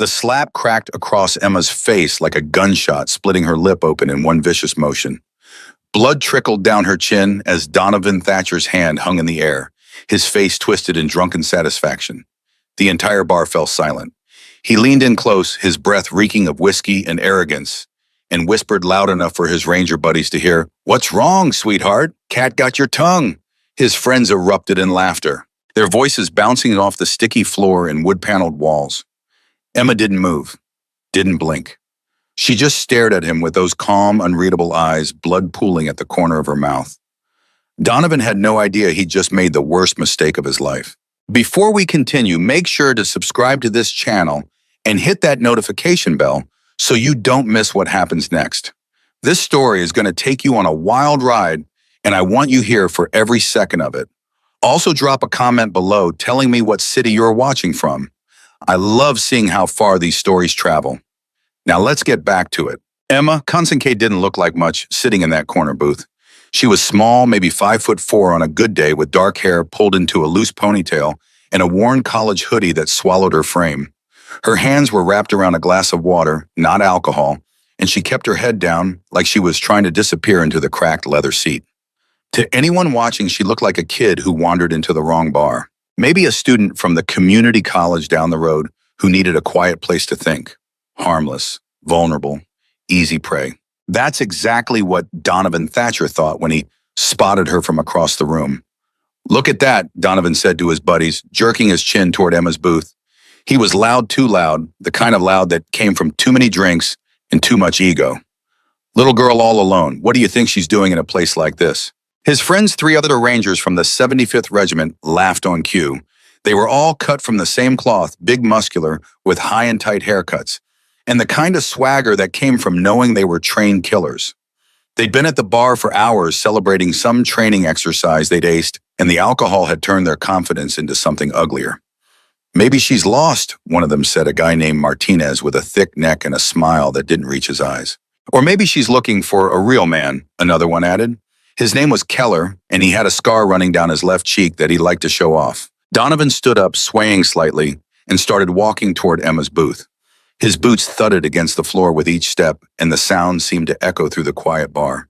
The slap cracked across Emma's face like a gunshot, splitting her lip open in one vicious motion. Blood trickled down her chin as Donovan Thatcher's hand hung in the air, his face twisted in drunken satisfaction. The entire bar fell silent. He leaned in close, his breath reeking of whiskey and arrogance, and whispered loud enough for his ranger buddies to hear, "What's wrong, sweetheart? Cat got your tongue." His friends erupted in laughter, their voices bouncing off the sticky floor and wood-paneled walls. Emma didn't move, didn't blink. She just stared at him with those calm, unreadable eyes, blood pooling at the corner of her mouth. Donovan had no idea he'd just made the worst mistake of his life. Before we continue, make sure to subscribe to this channel and hit that notification bell so you don't miss what happens next. This story is going to take you on a wild ride, and I want you here for every second of it. Also drop a comment below telling me what city you're watching from. I love seeing how far these stories travel. Now let's get back to it. Emma Consinkay didn't look like much sitting in that corner booth. She was small, maybe 5'4" on a good day, with dark hair pulled into a loose ponytail and a worn college hoodie that swallowed her frame. Her hands were wrapped around a glass of water, not alcohol, and she kept her head down like she was trying to disappear into the cracked leather seat. To anyone watching, she looked like a kid who wandered into the wrong bar. Maybe a student from the community college down the road who needed a quiet place to think. Harmless, vulnerable, easy prey. That's exactly what Donovan Thatcher thought when he spotted her from across the room. "Look at that," Donovan said to his buddies, jerking his chin toward Emma's booth. He was loud, too loud, the kind of loud that came from too many drinks and too much ego. "Little girl all alone. What do you think she's doing in a place like this?" His friends, 3 other Rangers from the 75th Regiment, laughed on cue. They were all cut from the same cloth, big, muscular, with high and tight haircuts, and the kind of swagger that came from knowing they were trained killers. They'd been at the bar for hours celebrating some training exercise they'd aced, and the alcohol had turned their confidence into something uglier. "Maybe she's lost," one of them said, a guy named Martinez with a thick neck and a smile that didn't reach his eyes. "Or maybe she's looking for a real man," another one added. His name was Keller, and he had a scar running down his left cheek that he liked to show off. Donovan stood up, swaying slightly, and started walking toward Emma's booth. His boots thudded against the floor with each step, and the sound seemed to echo through the quiet bar.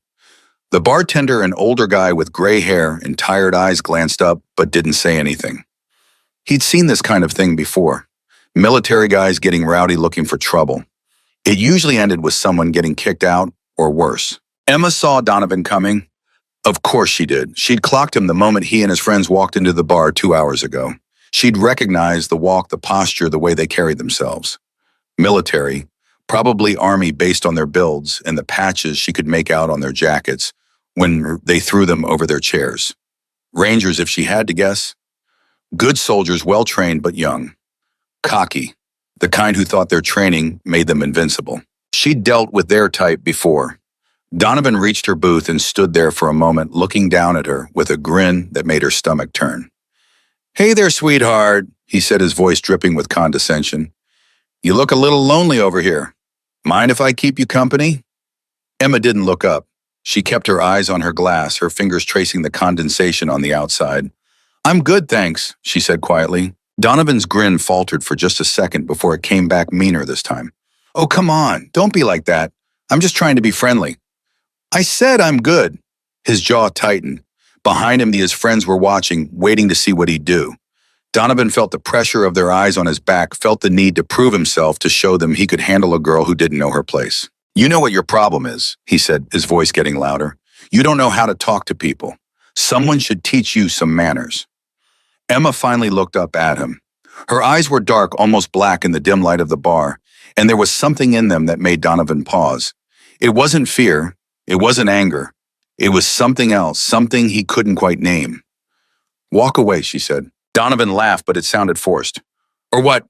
The bartender, an older guy with gray hair and tired eyes, glanced up but didn't say anything. He'd seen this kind of thing before. Military guys getting rowdy looking for trouble. It usually ended with someone getting kicked out or worse. Emma saw Donovan coming. Of course she did. She'd clocked him the moment he and his friends walked into the bar 2 hours ago. She'd recognized the walk, the posture, the way they carried themselves. Military, probably Army based on their builds and the patches she could make out on their jackets when they threw them over their chairs. Rangers, if she had to guess. Good soldiers, well-trained but young. Cocky, the kind who thought their training made them invincible. She'd dealt with their type before. Donovan reached her booth and stood there for a moment, looking down at her with a grin that made her stomach turn. "Hey there, sweetheart," he said, his voice dripping with condescension. "You look a little lonely over here. Mind if I keep you company?" Emma didn't look up. She kept her eyes on her glass, her fingers tracing the condensation on the outside. "I'm good, thanks," she said quietly. Donovan's grin faltered for just a second before it came back meaner this time. "Oh, come on, don't be like that. I'm just trying to be friendly." "I said I'm good." His jaw tightened. Behind him, his friends were watching, waiting to see what he'd do. Donovan felt the pressure of their eyes on his back, felt the need to prove himself, to show them he could handle a girl who didn't know her place. "You know what your problem is," he said, his voice getting louder. "You don't know how to talk to people. Someone should teach you some manners." Emma finally looked up at him. Her eyes were dark, almost black in the dim light of the bar, and there was something in them that made Donovan pause. It wasn't fear. It wasn't anger. It was something else, something he couldn't quite name. "Walk away," she said. Donovan laughed, but it sounded forced. "Or what?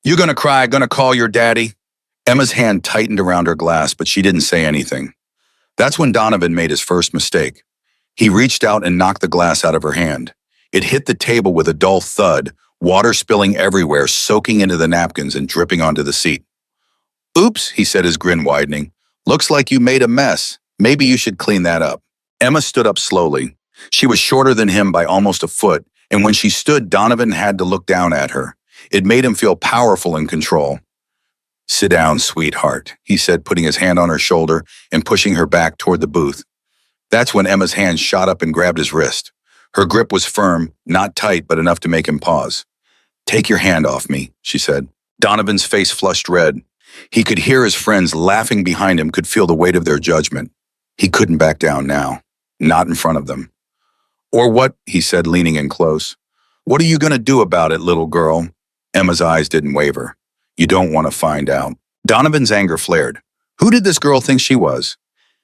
You gonna cry, gonna call your daddy?" Emma's hand tightened around her glass, but she didn't say anything. That's when Donovan made his first mistake. He reached out and knocked the glass out of her hand. It hit the table with a dull thud, water spilling everywhere, soaking into the napkins and dripping onto the seat. "Oops," he said, his grin widening. "Looks like you made a mess. Maybe you should clean that up." Emma stood up slowly. She was shorter than him by almost a foot, and when she stood, Donovan had to look down at her. It made him feel powerful and control. Sit down, sweetheart, he said, putting his hand on her shoulder and pushing her back toward the booth. That's when Emma's hand shot up and grabbed his wrist. Her grip was firm, not tight, but enough to make him pause. Take your hand off me, she said. Donovan's face flushed red. He could hear his friends laughing behind him, could feel the weight of their judgment. He couldn't back down now, not in front of them. Or what, he said, leaning in close. What are you going to do about it, little girl? Emma's eyes didn't waver. You don't want to find out. Donovan's anger flared. Who did this girl think she was?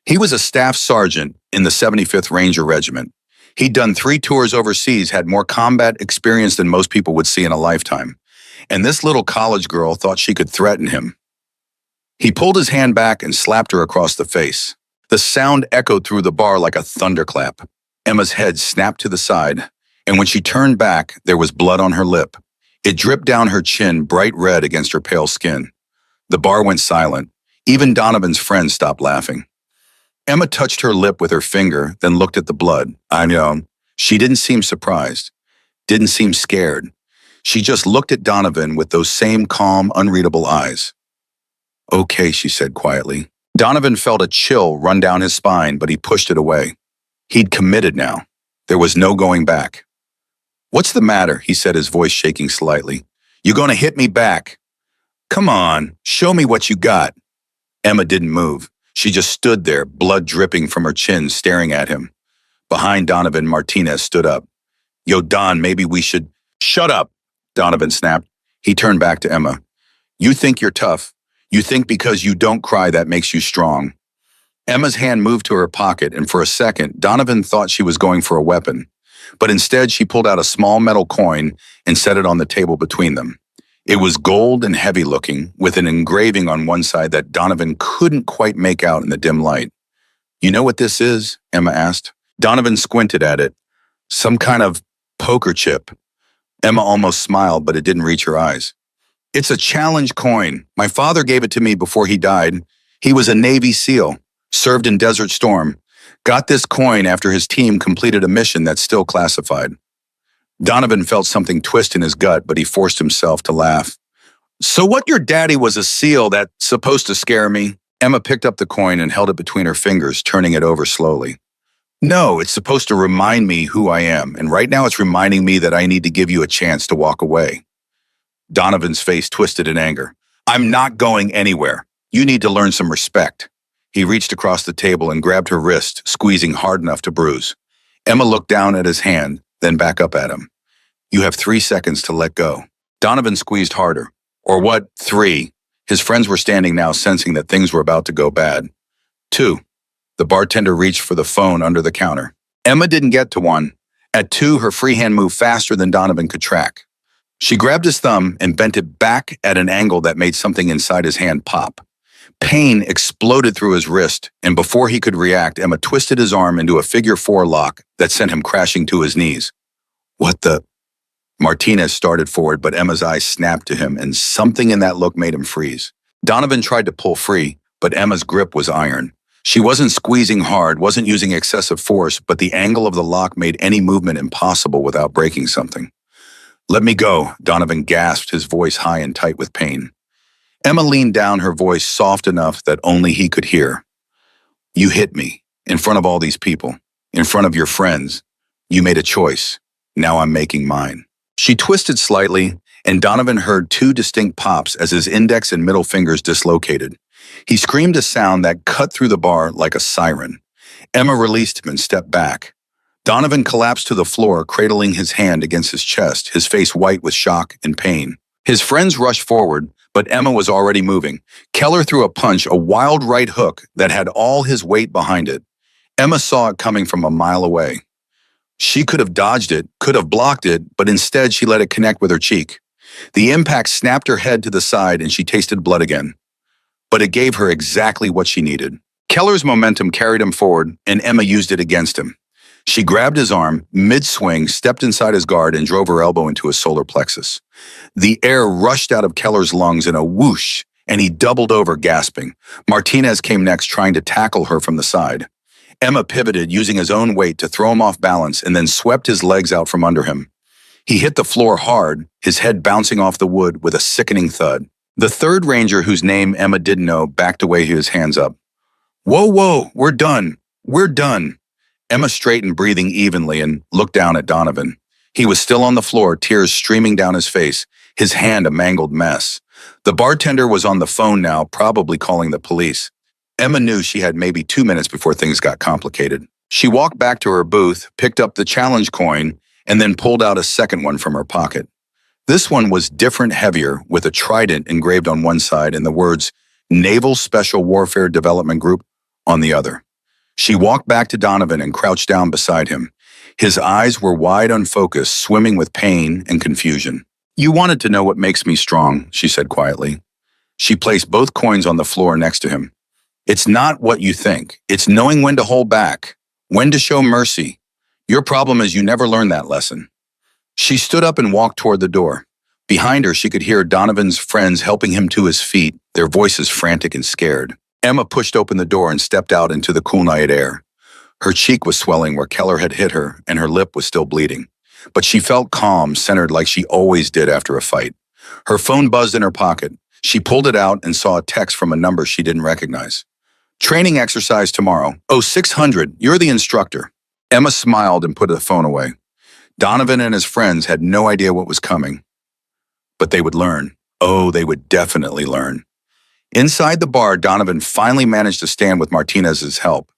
He was a staff sergeant in the 75th Ranger Regiment. He'd done 3 tours overseas, had more combat experience than most people would see in a lifetime. And this little college girl thought she could threaten him. He pulled his hand back and slapped her across the face. The sound echoed through the bar like a thunderclap. Emma's head snapped to the side, and when she turned back, there was blood on her lip. It dripped down her chin, bright red against her pale skin. The bar went silent. Even Donovan's friends stopped laughing. Emma touched her lip with her finger, then looked at the blood. She didn't seem surprised, didn't seem scared. She just looked at Donovan with those same calm, unreadable eyes. Okay, she said quietly. Donovan felt a chill run down his spine, but he pushed it away. He'd committed now. There was no going back. What's the matter? He said, his voice shaking slightly. You gonna hit me back? Come on, show me what you got. Emma didn't move. She just stood there, blood dripping from her chin, staring at him. Behind Donovan, Martinez stood up. Yo, Don, maybe we should... Shut up, Donovan snapped. He turned back to Emma. You think you're tough. You think because you don't cry that makes you strong. Emma's hand moved to her pocket, and for a second, Donovan thought she was going for a weapon. But instead, she pulled out a small metal coin and set it on the table between them. It was gold and heavy-looking, with an engraving on one side that Donovan couldn't quite make out in the dim light. You know what this is? Emma asked. Donovan squinted at it. Some kind of poker chip. Emma almost smiled, but it didn't reach her eyes. It's a challenge coin. My father gave it to me before he died. He was a Navy SEAL, served in Desert Storm. Got this coin after his team completed a mission that's still classified. Donovan felt something twist in his gut, but he forced himself to laugh. So what, your daddy was a SEAL? That's supposed to scare me? Emma picked up the coin and held it between her fingers, turning it over slowly. No, it's supposed to remind me who I am, and right now it's reminding me that I need to give you a chance to walk away. Donovan's face twisted in anger. I'm not going anywhere. You need to learn some respect. He reached across the table and grabbed her wrist, squeezing hard enough to bruise. Emma looked down at his hand, then back up at him. You have 3 seconds to let go. Donovan squeezed harder. Or what? 3. His friends were standing now, sensing that things were about to go bad. 2. The bartender reached for the phone under the counter. Emma didn't get to 1. At 2, her free hand moved faster than Donovan could track. She grabbed his thumb and bent it back at an angle that made something inside his hand pop. Pain exploded through his wrist, and before he could react, Emma twisted his arm into a figure-4 lock that sent him crashing to his knees. What the... Martinez started forward, but Emma's eyes snapped to him, and something in that look made him freeze. Donovan tried to pull free, but Emma's grip was iron. She wasn't squeezing hard, wasn't using excessive force, but the angle of the lock made any movement impossible without breaking something. Let me go, Donovan gasped, his voice high and tight with pain. Emma leaned down, her voice soft enough that only he could hear. You hit me, in front of all these people, in front of your friends. You made a choice. Now I'm making mine. She twisted slightly, and Donovan heard 2 distinct pops as his index and middle fingers dislocated. He screamed a sound that cut through the bar like a siren. Emma released him and stepped back. Donovan collapsed to the floor, cradling his hand against his chest, his face white with shock and pain. His friends rushed forward, but Emma was already moving. Keller threw a punch, a wild right hook that had all his weight behind it. Emma saw it coming from a mile away. She could have dodged it, could have blocked it, but instead she let it connect with her cheek. The impact snapped her head to the side and she tasted blood again. But it gave her exactly what she needed. Keller's momentum carried him forward, and Emma used it against him. She grabbed his arm, mid-swing, stepped inside his guard, and drove her elbow into his solar plexus. The air rushed out of Keller's lungs in a whoosh, and he doubled over, gasping. Martinez came next, trying to tackle her from the side. Emma pivoted, using his own weight to throw him off balance, and then swept his legs out from under him. He hit the floor hard, his head bouncing off the wood with a sickening thud. The third ranger, whose name Emma didn't know, backed away, his hands up. Whoa, whoa, we're done. We're done. Emma straightened, breathing evenly, and looked down at Donovan. He was still on the floor, tears streaming down his face, his hand a mangled mess. The bartender was on the phone now, probably calling the police. Emma knew she had maybe 2 minutes before things got complicated. She walked back to her booth, picked up the challenge coin, and then pulled out a second one from her pocket. This one was different, heavier, with a trident engraved on one side and the words Naval Special Warfare Development Group on the other. She walked back to Donovan and crouched down beside him. His eyes were wide, unfocused, swimming with pain and confusion. You wanted to know what makes me strong, she said quietly. She placed both coins on the floor next to him. It's not what you think. It's knowing when to hold back, when to show mercy. Your problem is you never learned that lesson. She stood up and walked toward the door. Behind her, she could hear Donovan's friends helping him to his feet, their voices frantic and scared. Emma pushed open the door and stepped out into the cool night air. Her cheek was swelling where Keller had hit her, and her lip was still bleeding. But she felt calm, centered like she always did after a fight. Her phone buzzed in her pocket. She pulled it out and saw a text from a number she didn't recognize. Training exercise tomorrow. Oh, 600. You're the instructor. Emma smiled and put the phone away. Donovan and his friends had no idea what was coming. But they would learn. Oh, they would definitely learn. Inside the bar, Donovan finally managed to stand with Martinez's help.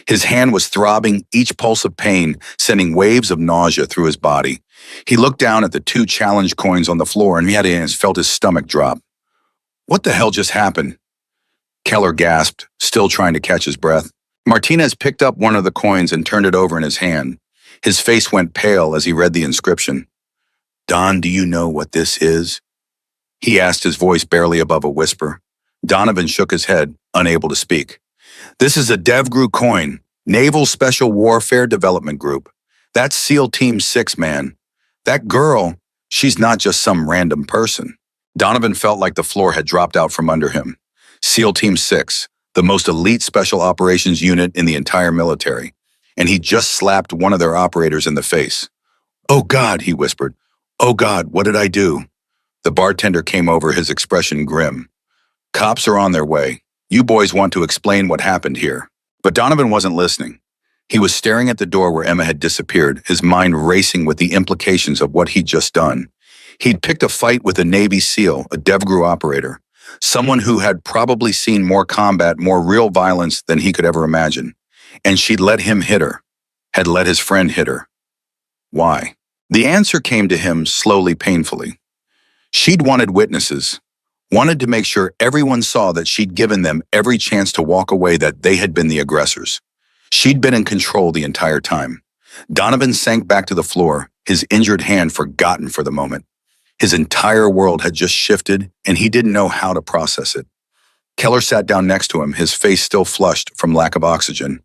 His hand was throbbing, each pulse of pain sending waves of nausea through his body. He looked down at the 2 challenge coins on the floor and felt his stomach drop. What the hell just happened? Keller gasped, still trying to catch his breath. Martinez picked up one of the coins and turned it over in his hand. His face went pale as he read the inscription. Don, do you know what this is? He asked, his voice barely above a whisper. Donovan shook his head, unable to speak. This is a DevGru coin, Naval Special Warfare Development Group. That's SEAL Team 6, man. That girl, she's not just some random person. Donovan felt like the floor had dropped out from under him. SEAL Team 6, the most elite special operations unit in the entire military. And he just slapped one of their operators in the face. Oh God, he whispered. Oh God, what did I do? The bartender came over, his expression grim. Cops are on their way. You boys want to explain what happened here. But Donovan wasn't listening. He was staring at the door where Emma had disappeared, his mind racing with the implications of what he'd just done. He'd picked a fight with a Navy SEAL, a DevGru operator, someone who had probably seen more combat, more real violence than he could ever imagine. And she'd let him hit her, had let his friend hit her. Why? The answer came to him slowly, painfully. She'd wanted witnesses, wanted to make sure everyone saw that she'd given them every chance to walk away, that they had been the aggressors. She'd been in control the entire time. Donovan sank back to the floor, his injured hand forgotten for the moment. His entire world had just shifted, and he didn't know how to process it. Keller sat down next to him, his face still flushed from lack of oxygen.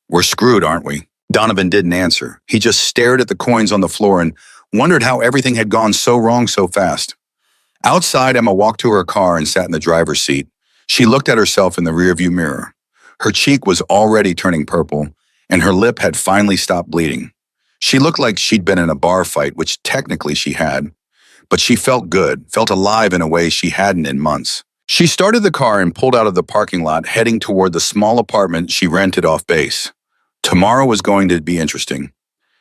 We're screwed, aren't we? Donovan didn't answer. He just stared at the coins on the floor and wondered how everything had gone so wrong so fast. Outside, Emma walked to her car and sat in the driver's seat. She looked at herself in the rearview mirror. Her cheek was already turning purple, and her lip had finally stopped bleeding. She looked like she'd been in a bar fight, which technically she had. But she felt good, felt alive in a way she hadn't in months. She started the car and pulled out of the parking lot, heading toward the small apartment she rented off base. Tomorrow was going to be interesting.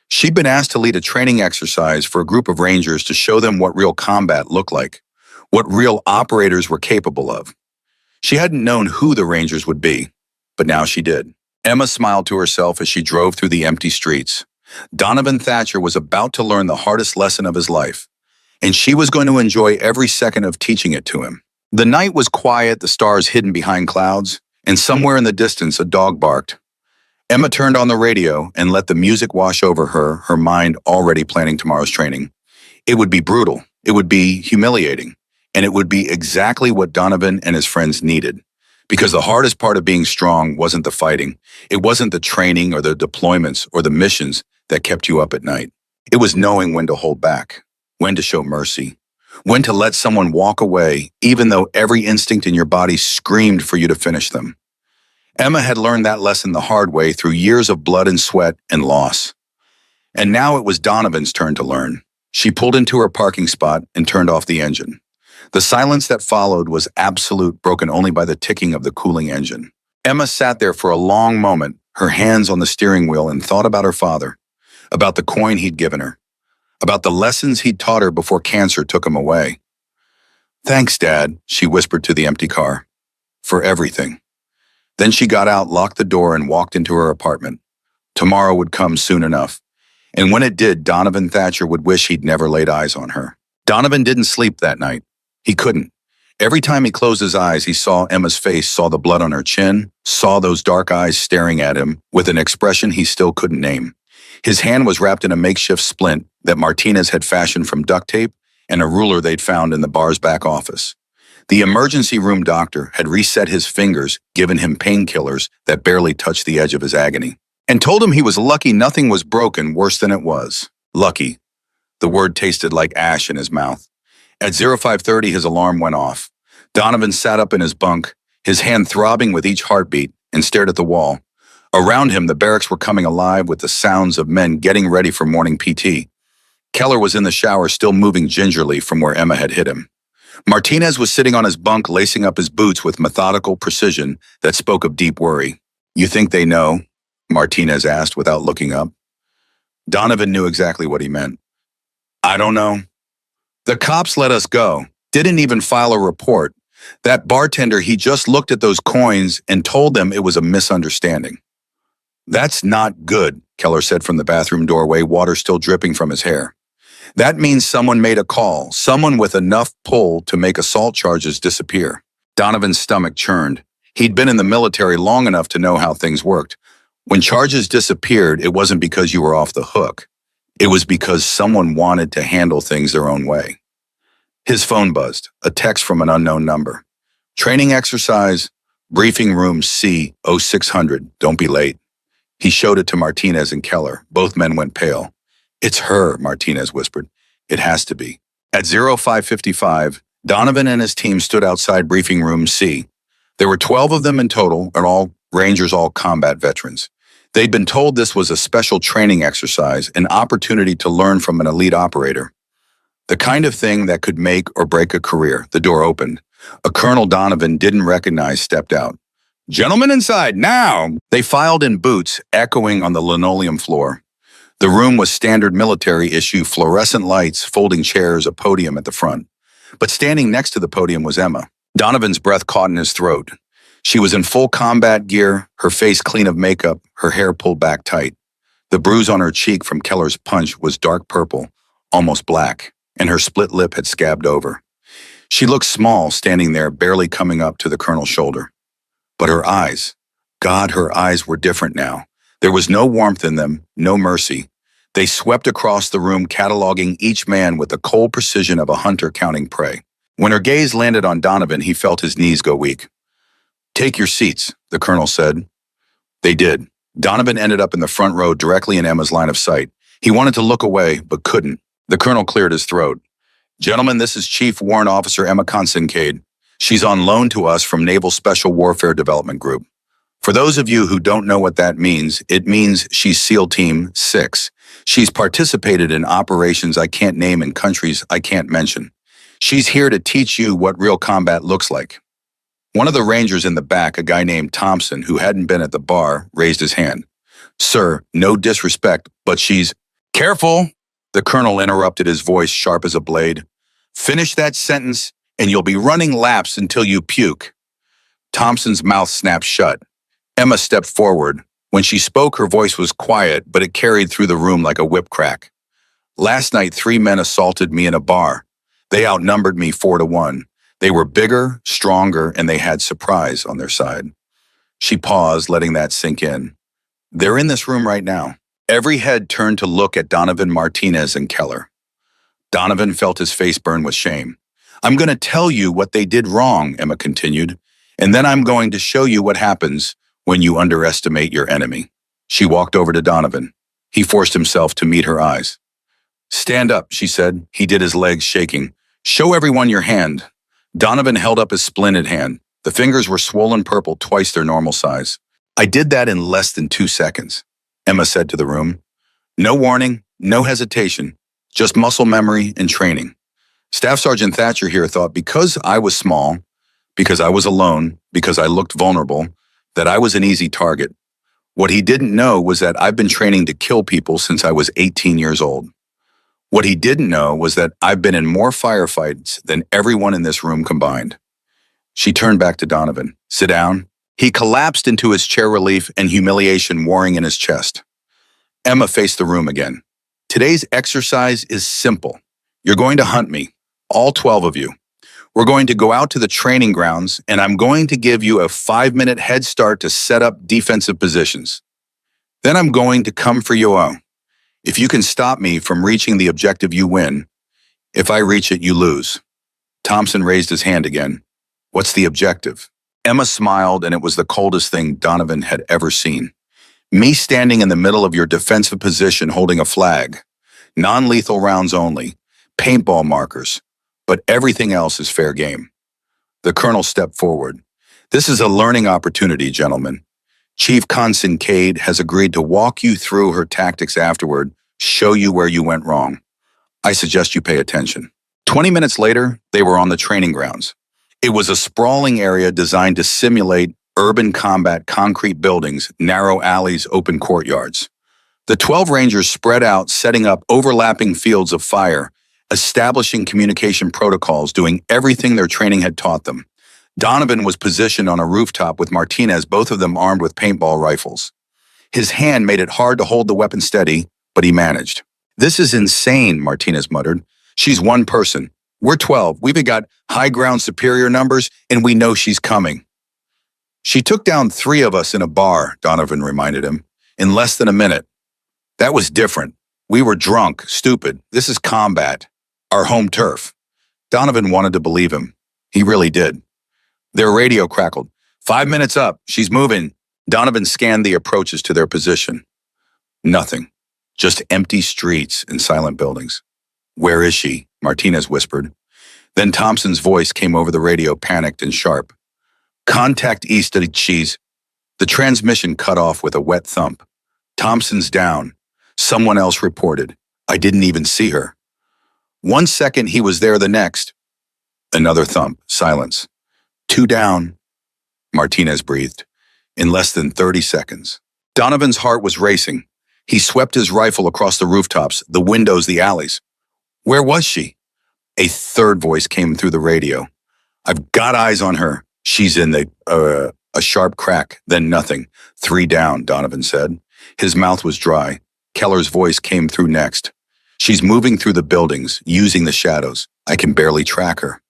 She'd been asked to lead a training exercise for a group of Rangers to show them what real combat looked like, what real operators were capable of. She hadn't known who the Rangers would be, but now she did. Emma smiled to herself as she drove through the empty streets. Donovan Thatcher was about to learn the hardest lesson of his life, and she was going to enjoy every second of teaching it to him. The night was quiet, the stars hidden behind clouds, and somewhere in the distance a dog barked. Emma turned on the radio and let the music wash over her, her mind already planning tomorrow's training. It would be brutal, it would be humiliating, and it would be exactly what Donovan and his friends needed. Because the hardest part of being strong wasn't the fighting. It wasn't the training or the deployments or the missions that kept you up at night. It was knowing when to hold back, when to show mercy, when to let someone walk away, even though every instinct in your body screamed for you to finish them. Emma had learned that lesson the hard way through years of blood and sweat and loss. And now it was Donovan's turn to learn. She pulled into her parking spot and turned off the engine. The silence that followed was absolute, broken only by the ticking of the cooling engine. Emma sat there for a long moment, her hands on the steering wheel, and thought about her father, about the coin he'd given her, about the lessons he'd taught her before cancer took him away. "Thanks, Dad," she whispered to the empty car, "for everything." Then she got out, locked the door, and walked into her apartment. Tomorrow would come soon enough, and when it did, Donovan Thatcher would wish he'd never laid eyes on her. Donovan didn't sleep that night. He couldn't. Every time he closed his eyes, he saw Emma's face, saw the blood on her chin, saw those dark eyes staring at him with an expression he still couldn't name. His hand was wrapped in a makeshift splint that Martinez had fashioned from duct tape and a ruler they'd found in the bar's back office. The emergency room doctor had reset his fingers, given him painkillers that barely touched the edge of his agony, and told him he was lucky nothing was broken worse than it was. Lucky. The word tasted like ash in his mouth. At 0530, his alarm went off. Donovan sat up in his bunk, his hand throbbing with each heartbeat, and stared at the wall. Around him, the barracks were coming alive with the sounds of men getting ready for morning PT. Keller was in the shower, still moving gingerly from where Emma had hit him. Martinez was sitting on his bunk, lacing up his boots with methodical precision that spoke of deep worry. "You think they know?" Martinez asked without looking up. Donovan knew exactly what he meant. "I don't know. The cops let us go. Didn't even file a report. That bartender, he just looked at those coins and told them it was a misunderstanding." "That's not good," Keller said from the bathroom doorway, water still dripping from his hair. "That means someone made a call, someone with enough pull to make assault charges disappear." Donovan's stomach churned. He'd been in the military long enough to know how things worked. When charges disappeared, it wasn't because you were off the hook. It was because someone wanted to handle things their own way. His phone buzzed, a text from an unknown number. "Training exercise, briefing room C 0600, don't be late." He showed it to Martinez and Keller. Both men went pale. "It's her," Martinez whispered. "It has to be." At 0555, Donovan and his team stood outside briefing room C. There were 12 of them in total, and all Rangers, all combat veterans. They'd been told this was a special training exercise, an opportunity to learn from an elite operator. The kind of thing that could make or break a career. The door opened. A Colonel Donovan didn't recognize stepped out. "Gentlemen inside, now!" They filed in, boots echoing on the linoleum floor. The room was standard military issue, fluorescent lights, folding chairs, a podium at the front. But standing next to the podium was Emma. Donovan's breath caught in his throat. She was in full combat gear, her face clean of makeup, her hair pulled back tight. The bruise on her cheek from Keller's punch was dark purple, almost black, and her split lip had scabbed over. She looked small, standing there, barely coming up to the colonel's shoulder. But her eyes, God, her eyes were different now. There was no warmth in them, no mercy. They swept across the room, cataloging each man with the cold precision of a hunter counting prey. When her gaze landed on Donovan, he felt his knees go weak. "Take your seats," the colonel said. They did. Donovan ended up in the front row, directly in Emma's line of sight. He wanted to look away, but couldn't. The colonel cleared his throat. "Gentlemen, this is Chief Warrant Officer Emma Consincade. She's on loan to us from Naval Special Warfare Development Group. For those of you who don't know what that means, it means she's SEAL Team 6. She's participated in operations I can't name in countries I can't mention. She's here to teach you what real combat looks like." One of the Rangers in the back, a guy named Thompson, who hadn't been at the bar, raised his hand. "Sir, no disrespect, but she's—" "Careful!" The colonel interrupted, his voice sharp as a blade. "Finish that sentence, and you'll be running laps until you puke." Thompson's mouth snapped shut. Emma stepped forward. When she spoke, her voice was quiet, but it carried through the room like a whip crack. "Last night, 3 men assaulted me in a bar. They outnumbered me 4-1. They were bigger, stronger, and they had surprise on their side." She paused, letting that sink in. "They're in this room right now." Every head turned to look at Donovan, Martinez, and Keller. Donovan felt his face burn with shame. "I'm going to tell you what they did wrong," Emma continued, "and then I'm going to show you what happens when you underestimate your enemy." She walked over to Donovan. He forced himself to meet her eyes. "Stand up," she said. He did, his legs shaking. "Show everyone your hand." Donovan held up his splinted hand. The fingers were swollen purple, twice their normal size. "I did that in less than 2 seconds," Emma said to the room. "No warning, no hesitation, just muscle memory and training." Staff Sergeant Thatcher here thought because I was small, because I was alone, because I looked vulnerable, that I was an easy target. What he didn't know was that I've been training to kill people since I was 18 years old. What he didn't know was that I've been in more firefights than everyone in this room combined. She turned back to Donovan. Sit down. He collapsed into his chair, relief and humiliation warring in his chest. Emma faced the room again. Today's exercise is simple. You're going to hunt me, all 12 of you. We're going to go out to the training grounds, and I'm going to give you a 5-minute head start to set up defensive positions. Then I'm going to come for you all. If you can stop me from reaching the objective, you win. If I reach it, you lose. Thompson raised his hand again. What's the objective? Emma smiled, and it was the coldest thing Donovan had ever seen. Me standing in the middle of your defensive position holding a flag. Non-lethal rounds only. Paintball markers. But everything else is fair game. The colonel stepped forward. This is a learning opportunity, gentlemen. Chief Kincaid has agreed to walk you through her tactics afterward, show you where you went wrong. I suggest you pay attention. 20 minutes later, they were on the training grounds. It was a sprawling area designed to simulate urban combat, concrete buildings, narrow alleys, open courtyards. The 12 Rangers spread out, setting up overlapping fields of fire, establishing communication protocols, doing everything their training had taught them. Donovan was positioned on a rooftop with Martinez, both of them armed with paintball rifles. His hand made it hard to hold the weapon steady, but he managed. This is insane, Martinez muttered. She's one person. We're 12. We've got high ground superior numbers, and we know she's coming. She took down 3 of us in a bar, Donovan reminded him, in less than a minute. That was different. We were drunk, stupid. This is combat. Our home turf. Donovan wanted to believe him. He really did. Their radio crackled. 5 minutes up. She's moving. Donovan scanned the approaches to their position. Nothing. Just empty streets and silent buildings. Where is she? Martinez whispered. Then Thompson's voice came over the radio, panicked and sharp. Contact east of Cheese. The transmission cut off with a wet thump. Thompson's down. Someone else reported. I didn't even see her. 1 second he was there, the next. Another thump, silence. 2 down, Martinez breathed. In less than 30 seconds. Donovan's heart was racing. He swept his rifle across the rooftops, the windows, the alleys. Where was she? A third voice came through the radio. I've got eyes on her. She's in the, a sharp crack, then nothing. 3 down, Donovan said. His mouth was dry. Keller's voice came through next. She's moving through the buildings, using the shadows. I can barely track her.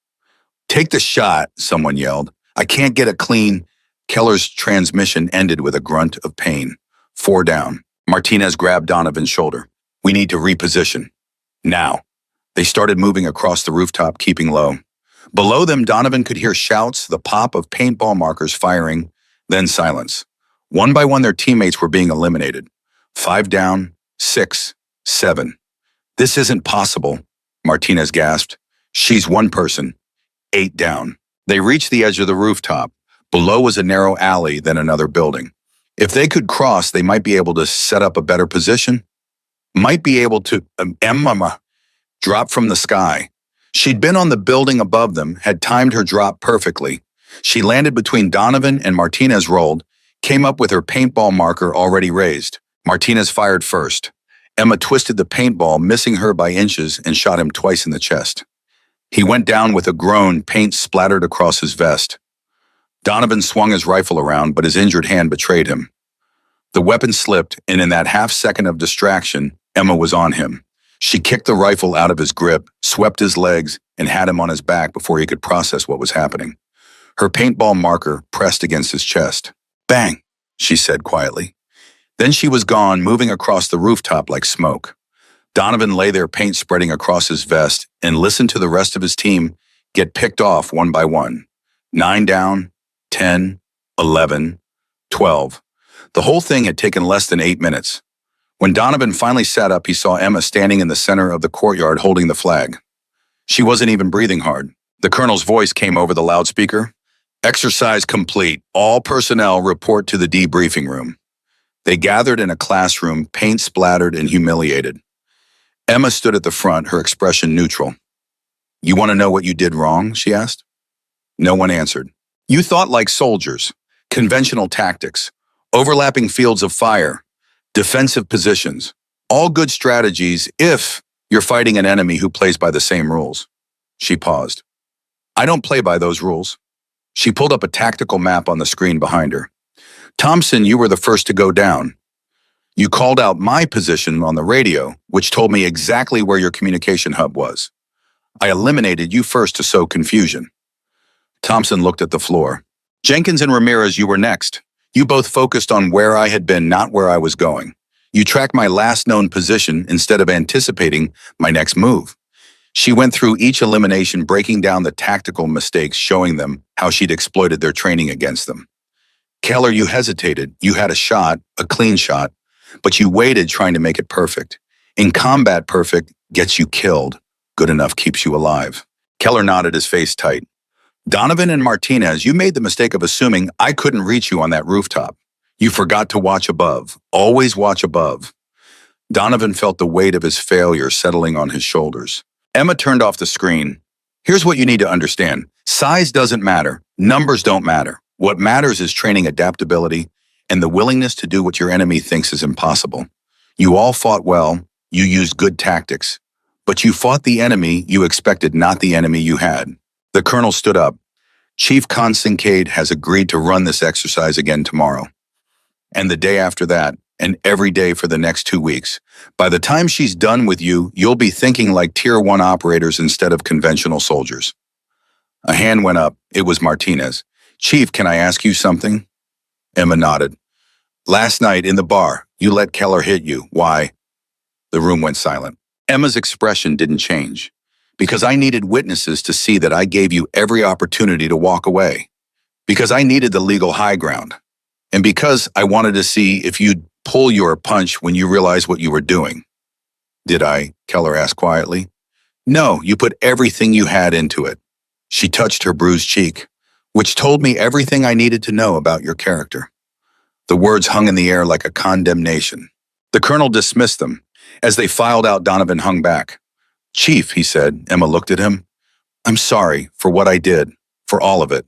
Take the shot, someone yelled. I can't get it clean. Keller's transmission ended with a grunt of pain. 4 down. Martinez grabbed Donovan's shoulder. We need to reposition. Now. They started moving across the rooftop, keeping low. Below them, Donovan could hear shouts, the pop of paintball markers firing, then silence. One by one, their teammates were being eliminated. 5 down, 6, 7. This isn't possible, Martinez gasped. She's one person. 8 down. They reached the edge of the rooftop. Below was a narrow alley, then another building. If they could cross, they might be able to set up a better position. Might be able to, Emma dropped from the sky. She'd been on the building above them, had timed her drop perfectly. She landed between Donovan and Martinez, rolled, came up with her paintball marker already raised. Martinez fired first. Emma twisted the paintball, missing her by inches, and shot him twice in the chest. He went down with a groan, paint splattered across his vest. Donovan swung his rifle around, but his injured hand betrayed him. The weapon slipped, and in that half-second of distraction, Emma was on him. She kicked the rifle out of his grip, swept his legs, and had him on his back before he could process what was happening. Her paintball marker pressed against his chest. Bang, she said quietly. Then she was gone, moving across the rooftop like smoke. Donovan lay there, paint spreading across his vest, and listened to the rest of his team get picked off one by one. 9 down, 10, 11, 12. The whole thing had taken less than 8 minutes. When Donovan finally sat up, he saw Emma standing in the center of the courtyard holding the flag. She wasn't even breathing hard. The colonel's voice came over the loudspeaker. Exercise complete. All personnel report to the debriefing room. They gathered in a classroom, paint splattered and humiliated. Emma stood at the front, her expression neutral. You want to know what you did wrong? She asked. No one answered. You thought like soldiers, conventional tactics, overlapping fields of fire, defensive positions, all good strategies if you're fighting an enemy who plays by the same rules. She paused. I don't play by those rules. She pulled up a tactical map on the screen behind her. Thompson, you were the first to go down. You called out my position on the radio, which told me exactly where your communication hub was. I eliminated you first to sow confusion. Thompson looked at the floor. Jenkins and Ramirez, you were next. You both focused on where I had been, not where I was going. You tracked my last known position instead of anticipating my next move. She went through each elimination, breaking down the tactical mistakes, showing them how she'd exploited their training against them. Keller, you hesitated. You had a shot, a clean shot, but you waited trying to make it perfect. In combat, perfect gets you killed. Good enough keeps you alive. Keller nodded, his face tight. Donovan and Martinez, you made the mistake of assuming I couldn't reach you on that rooftop. You forgot to watch above. Always watch above. Donovan felt the weight of his failure settling on his shoulders. Emma turned off the screen. Here's what you need to understand. Size doesn't matter. Numbers don't matter. What matters is training adaptability and the willingness to do what your enemy thinks is impossible. You all fought well. You used good tactics. But you fought the enemy you expected, not the enemy you had. The colonel stood up. Chief Kincaid has agreed to run this exercise again tomorrow. And the day after that, and every day for the next 2 weeks. By the time she's done with you, you'll be thinking like Tier 1 operators instead of conventional soldiers. A hand went up. It was Martinez. Chief, can I ask you something? Emma nodded. Last night in the bar, you let Keller hit you. Why? The room went silent. Emma's expression didn't change. Because I needed witnesses to see that I gave you every opportunity to walk away. Because I needed the legal high ground. And because I wanted to see if you'd pull your punch when you realized what you were doing. Did I? Keller asked quietly. No, you put everything you had into it. She touched her bruised cheek, which told me everything I needed to know about your character. The words hung in the air like a condemnation. The colonel dismissed them. As they filed out, Donovan hung back. Chief, he said. Emma looked at him. I'm sorry for what I did, for all of it.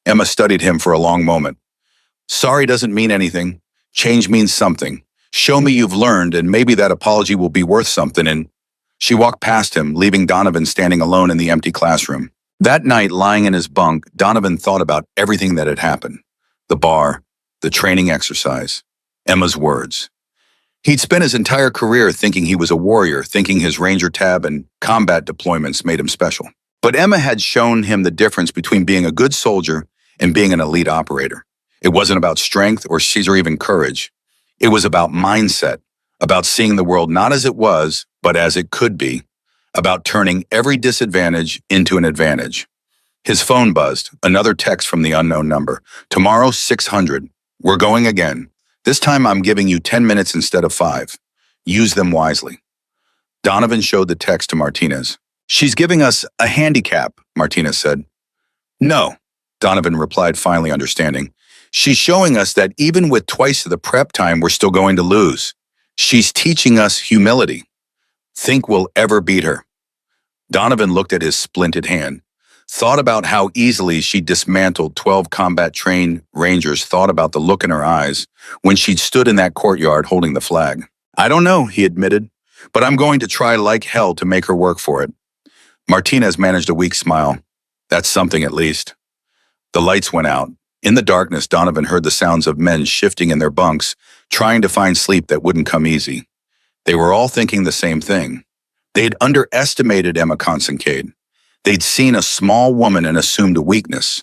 Emma studied him for a long moment. Sorry doesn't mean anything. Change means something. Show me you've learned, and maybe that apology will be worth something. And she walked past him, leaving Donovan standing alone in the empty classroom. That night, lying in his bunk, Donovan thought about everything that had happened. The bar, the training exercise, Emma's words. He'd spent his entire career thinking he was a warrior, thinking his Ranger tab and combat deployments made him special. But Emma had shown him the difference between being a good soldier and being an elite operator. It wasn't about strength or even courage. It was about mindset, about seeing the world not as it was, but as it could be, about turning every disadvantage into an advantage. His phone buzzed, another text from the unknown number. Tomorrow, 600. We're going again. This time I'm giving you 10 minutes instead of 5. Use them wisely. Donovan showed the text to Martinez. She's giving us a handicap, Martinez said. No, Donovan replied, finally understanding. She's showing us that even with twice the prep time, we're still going to lose. She's teaching us humility. Think we'll ever beat her. Donovan looked at his splinted hand, thought about how easily she dismantled 12 combat-trained Rangers, thought about the look in her eyes when she'd stood in that courtyard holding the flag. I don't know, he admitted, but I'm going to try like hell to make her work for it. Martinez managed a weak smile. That's something at least. The lights went out. In the darkness, Donovan heard the sounds of men shifting in their bunks, trying to find sleep that wouldn't come easy. They were all thinking the same thing. They'd underestimated Emma Kincaid. They'd seen a small woman and assumed a weakness.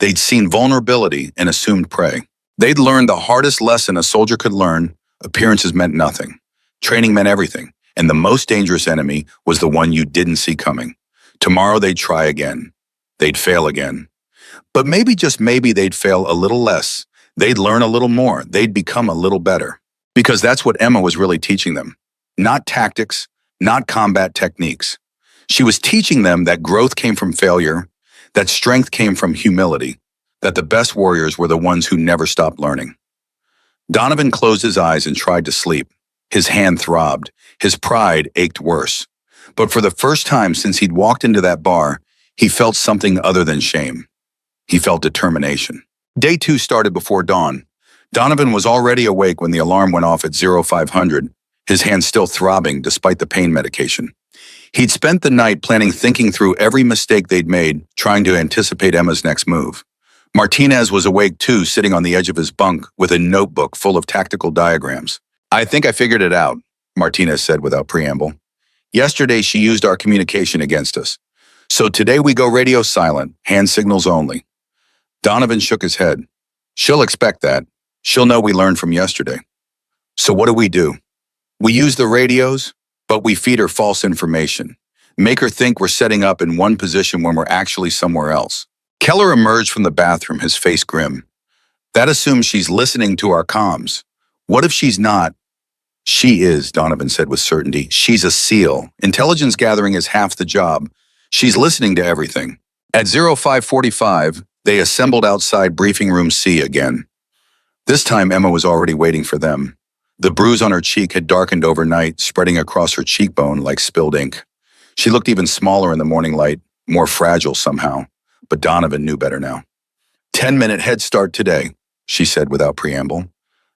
They'd seen vulnerability and assumed prey. They'd learned the hardest lesson a soldier could learn: appearances meant nothing. Training meant everything, and the most dangerous enemy was the one you didn't see coming. Tomorrow they'd try again. They'd fail again. But maybe, just maybe, they'd fail a little less. They'd learn a little more. They'd become a little better. Because that's what Emma was really teaching them. Not tactics, not combat techniques. She was teaching them that growth came from failure, that strength came from humility, that the best warriors were the ones who never stopped learning. Donovan closed his eyes and tried to sleep. His hand throbbed. His pride ached worse. But for the first time since he'd walked into that bar, he felt something other than shame. He felt determination. Day 2 started before dawn. Donovan was already awake when the alarm went off at 0500, his hands still throbbing despite the pain medication. He'd spent the night thinking through every mistake they'd made, trying to anticipate Emma's next move. Martinez was awake too, sitting on the edge of his bunk with a notebook full of tactical diagrams. "I think I figured it out," Martinez said without preamble. "Yesterday she used our communication against us. So today we go radio silent, hand signals only." Donovan shook his head. "She'll expect that. She'll know we learned from yesterday." "So what do? We use the radios, but we feed her false information. Make her think we're setting up in one position when we're actually somewhere else." Keller emerged from the bathroom, his face grim. "That assumes she's listening to our comms. What if she's not?" "She is," Donovan said with certainty. "She's a SEAL. Intelligence gathering is half the job. She's listening to everything." At 0545, they assembled outside briefing room C again. This time, Emma was already waiting for them. The bruise on her cheek had darkened overnight, spreading across her cheekbone like spilled ink. She looked even smaller in the morning light, more fragile somehow, but Donovan knew better now. 10-minute head start today, she said without preamble.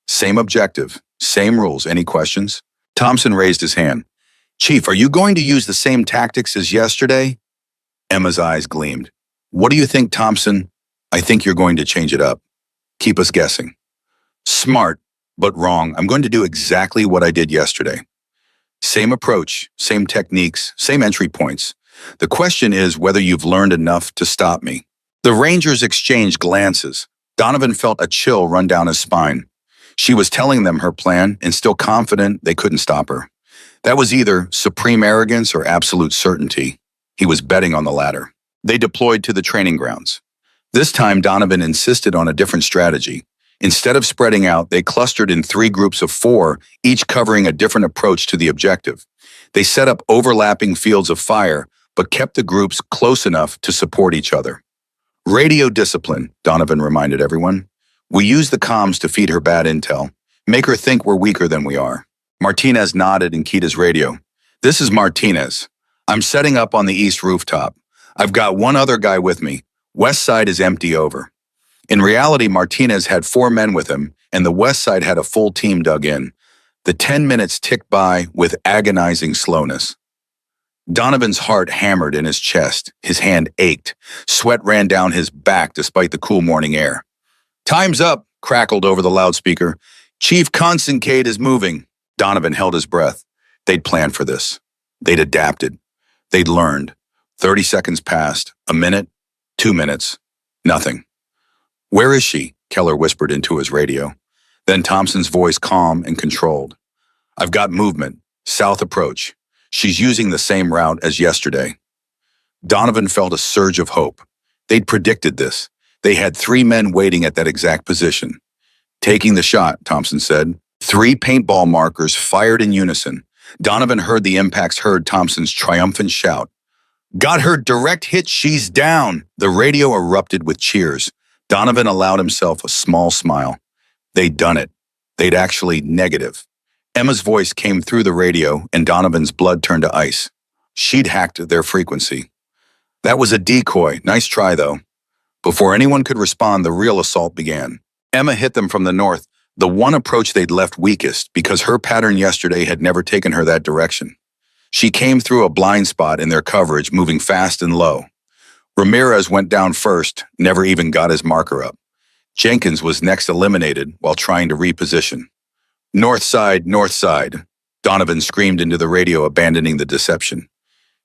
Same objective, same rules. Any questions? Thompson raised his hand. "Chief, are you going to use the same tactics as yesterday?" Emma's eyes gleamed. "What do you think, Thompson?" "I think you're going to change it up. Keep us guessing." "Smart, but wrong. I'm going to do exactly what I did yesterday. Same approach, same techniques, same entry points. The question is whether you've learned enough to stop me." The Rangers exchanged glances. Donovan felt a chill run down his spine. She was telling them her plan and still confident they couldn't stop her. That was either supreme arrogance or absolute certainty. He was betting on the latter. They deployed to the training grounds. This time, Donovan insisted on a different strategy. Instead of spreading out, they clustered in 3 groups of 4, each covering a different approach to the objective. They set up overlapping fields of fire, but kept the groups close enough to support each other. "Radio discipline," Donovan reminded everyone. "We use the comms to feed her bad intel, make her think we're weaker than we are." Martinez nodded and keyed his radio. "This is Martinez. I'm setting up on the east rooftop. I've got one other guy with me. West side is empty over." In reality, Martinez had 4 men with him, and the west side had a full team dug in. The 10 minutes ticked by with agonizing slowness. Donovan's heart hammered in his chest. His hand ached. Sweat ran down his back despite the cool morning air. "Time's up," crackled over the loudspeaker. "Chief Consincade is moving." Donovan held his breath. They'd planned for this. They'd adapted. They'd learned. 30 seconds passed. A minute. 2 minutes. Nothing. "Where is she?" Keller whispered into his radio. Then Thompson's voice calm and controlled. "I've got movement. South approach. She's using the same route as yesterday." Donovan felt a surge of hope. They'd predicted this. They had 3 men waiting at that exact position. "Taking the shot," Thompson said. 3 paintball markers fired in unison. Donovan heard the impacts, heard Thompson's triumphant shout. "Got her direct hit, she's down!" The radio erupted with cheers. Donovan allowed himself a small smile. They'd done it. They'd actually negative. Emma's voice came through the radio, and Donovan's blood turned to ice. She'd hacked their frequency. "That was a decoy. Nice try, though." Before anyone could respond, the real assault began. Emma hit them from the north, the one approach they'd left weakest because her pattern yesterday had never taken her that direction. She came through a blind spot in their coverage, moving fast and low. Ramirez went down first, never even got his marker up. Jenkins was next eliminated while trying to reposition. North side, north side," Donovan screamed into the radio, abandoning the deception.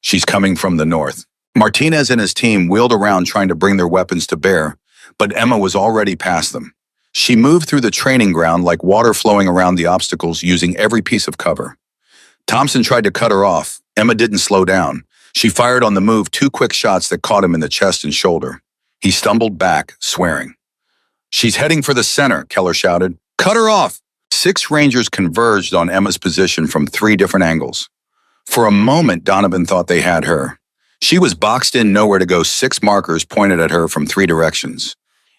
"She's coming from the north." Martinez and his team wheeled around trying to bring their weapons to bear, but Emma was already past them. She moved through the training ground like water flowing around the obstacles, using every piece of cover. Thompson tried to cut her off. Emma didn't slow down. She fired on the move 2 quick shots that caught him in the chest and shoulder. He stumbled back, swearing. "She's heading for the center," Keller shouted. "Cut her off!" 6 Rangers converged on Emma's position from 3 different angles. For a moment, Donovan thought they had her. She was boxed in, nowhere to go, 6 markers pointed at her from 3 directions.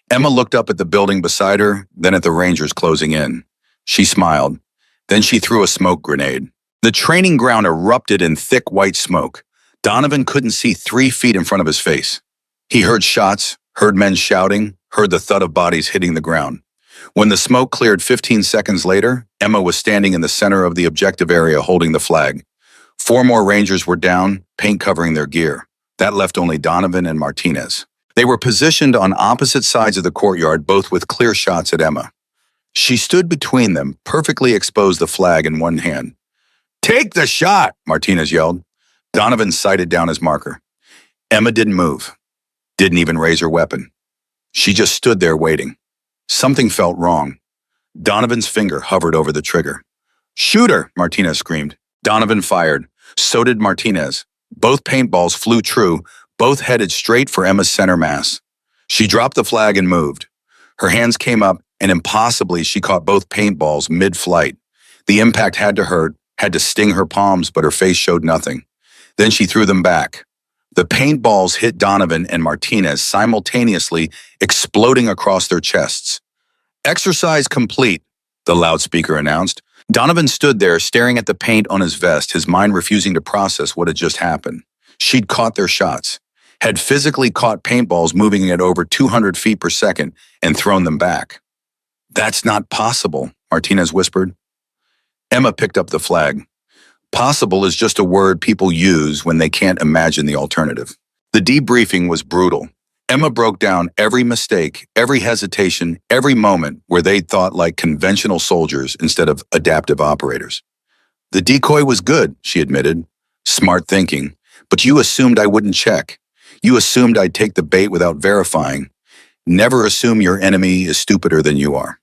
Emma looked up at the building beside her, then at the Rangers closing in. She smiled. Then she threw a smoke grenade. The training ground erupted in thick white smoke. Donovan couldn't see 3 feet in front of his face. He heard shots, heard men shouting, heard the thud of bodies hitting the ground. When the smoke cleared 15 seconds later, Emma was standing in the center of the objective area holding the flag. 4 more Rangers were down, paint covering their gear. That left only Donovan and Martinez. They were positioned on opposite sides of the courtyard, both with clear shots at Emma. She stood between them, perfectly exposed, the flag in one hand. "Take the shot!" Martinez yelled. Donovan sighted down his marker. Emma didn't move, didn't even raise her weapon. She just stood there waiting. Something felt wrong. Donovan's finger hovered over the trigger. "Shoot her!" Martinez screamed. Donovan fired. So did Martinez. Both paintballs flew true, both headed straight for Emma's center mass. She dropped the flag and moved. Her hands came up, and impossibly she caught both paintballs mid-flight. The impact had to hurt, had to sting her palms, but her face showed nothing. Then she threw them back. The paintballs hit Donovan and Martinez simultaneously, exploding across their chests. "Exercise complete," the loudspeaker announced. Donovan stood there staring at the paint on his vest, his mind refusing to process what had just happened. She'd caught their shots, had physically caught paintballs moving at over 200 feet per second and thrown them back. "That's not possible," Martinez whispered. Emma picked up the flag. Possible is just a word people use when they can't imagine the alternative. The debriefing was brutal. Emma broke down every mistake, every hesitation, every moment where they'd thought like conventional soldiers instead of adaptive operators. "The decoy was good," she admitted. "Smart thinking. But you assumed I wouldn't check. You assumed I'd take the bait without verifying. Never assume your enemy is stupider than you are."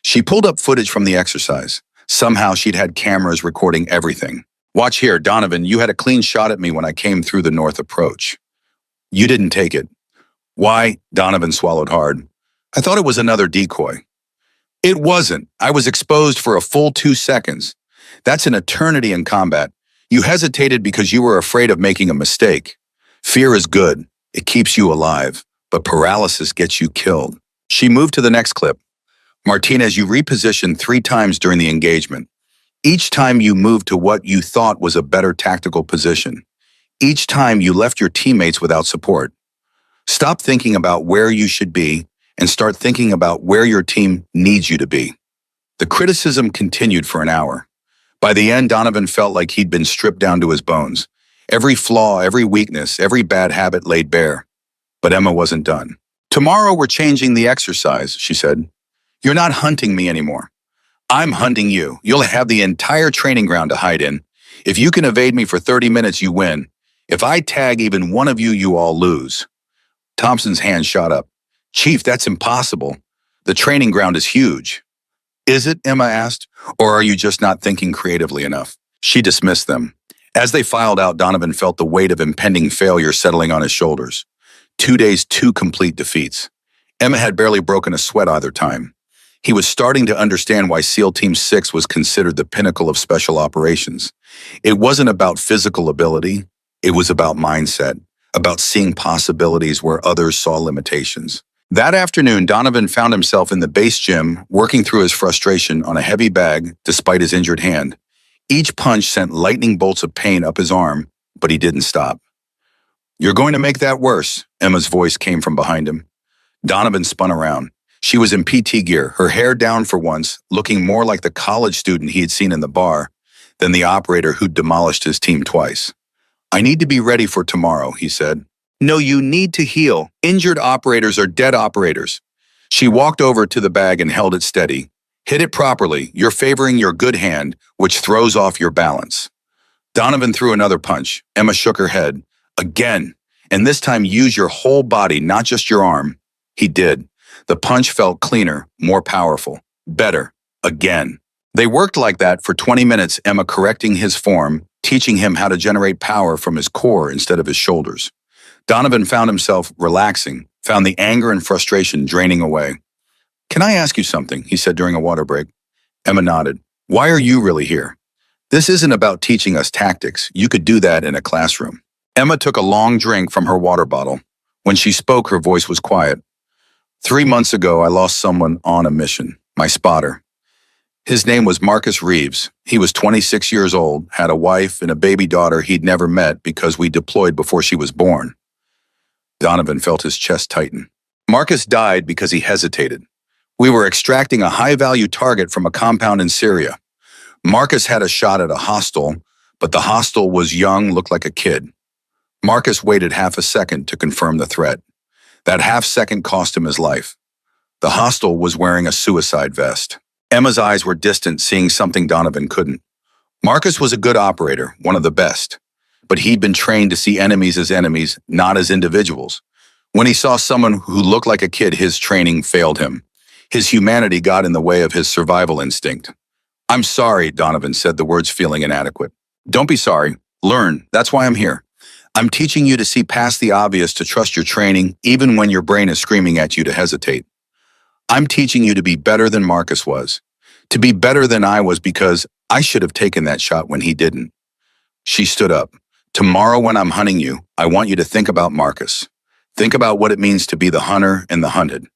She pulled up footage from the exercise. Somehow she'd had cameras recording everything. "Watch here, Donovan, you had a clean shot at me when I came through the north approach. You didn't take it." "Why?" Donovan swallowed hard. "I thought it was another decoy." "It wasn't. I was exposed for a full 2 seconds. That's an eternity in combat. You hesitated because you were afraid of making a mistake. Fear is good. It keeps you alive, but paralysis gets you killed." She moved to the next clip. "Martinez, you repositioned 3 times during the engagement. Each time you moved to what you thought was a better tactical position. Each time you left your teammates without support. Stop thinking about where you should be and start thinking about where your team needs you to be." The criticism continued for an hour. By the end, Donovan felt like he'd been stripped down to his bones. Every flaw, every weakness, every bad habit laid bare. But Emma wasn't done. "Tomorrow we're changing the exercise," she said. "You're not hunting me anymore. I'm hunting you. You'll have the entire training ground to hide in. If you can evade me for 30 minutes, you win. If I tag even one of you, you all lose." Thompson's hand shot up. "Chief, that's impossible. The training ground is huge." "Is it?" Emma asked. "Or are you just not thinking creatively enough?" She dismissed them. As they filed out, Donovan felt the weight of impending failure settling on his shoulders. 2 days, 2 complete defeats. Emma had barely broken a sweat either time. He was starting to understand why SEAL Team 6 was considered the pinnacle of special operations. It wasn't about physical ability. It was about mindset, about seeing possibilities where others saw limitations. That afternoon, Donovan found himself in the base gym, working through his frustration on a heavy bag despite his injured hand. Each punch sent lightning bolts of pain up his arm, but he didn't stop. "You're going to make that worse," Emma's voice came from behind him. Donovan spun around. She was in PT gear, her hair down for once, looking more like the college student he had seen in the bar than the operator who'd demolished his team twice. "I need to be ready for tomorrow," he said. "No, you need to heal. Injured operators are dead operators." She walked over to the bag and held it steady. "Hit it properly. You're favoring your good hand, which throws off your balance." Donovan threw another punch. Emma shook her head. "Again. And this time use your whole body, not just your arm." He did. The punch felt cleaner, more powerful. Better. Again. They worked like that for 20 minutes, Emma correcting his form, teaching him how to generate power from his core instead of his shoulders. Donovan found himself relaxing, found the anger and frustration draining away. "Can I ask you something?" he said during a water break. Emma nodded. "Why are you really here? This isn't about teaching us tactics. You could do that in a classroom." Emma took a long drink from her water bottle. When she spoke, her voice was quiet. 3 months ago, I lost someone on a mission, my spotter. His name was Marcus Reeves. He was 26 years old, had a wife and a baby daughter he'd never met because we deployed before she was born. Donovan felt his chest tighten. Marcus died because he hesitated. We were extracting a high-value target from a compound in Syria. Marcus had a shot at a hostile, but the hostile was young, looked like a kid. Marcus waited half a second to confirm the threat. That half second cost him his life. The hostile was wearing a suicide vest. Emma's eyes were distant, seeing something Donovan couldn't. Marcus was a good operator, one of the best, but he'd been trained to see enemies as enemies, not as individuals. When he saw someone who looked like a kid, his training failed him. His humanity got in the way of his survival instinct. "I'm sorry," Donovan said, the words feeling inadequate. "Don't be sorry. Learn. That's why I'm here. I'm teaching you to see past the obvious, to trust your training, even when your brain is screaming at you to hesitate. I'm teaching you to be better than Marcus was, to be better than I was, because I should have taken that shot when he didn't." She stood up. "Tomorrow when I'm hunting you, I want you to think about Marcus. Think about what it means to be the hunter and the hunted.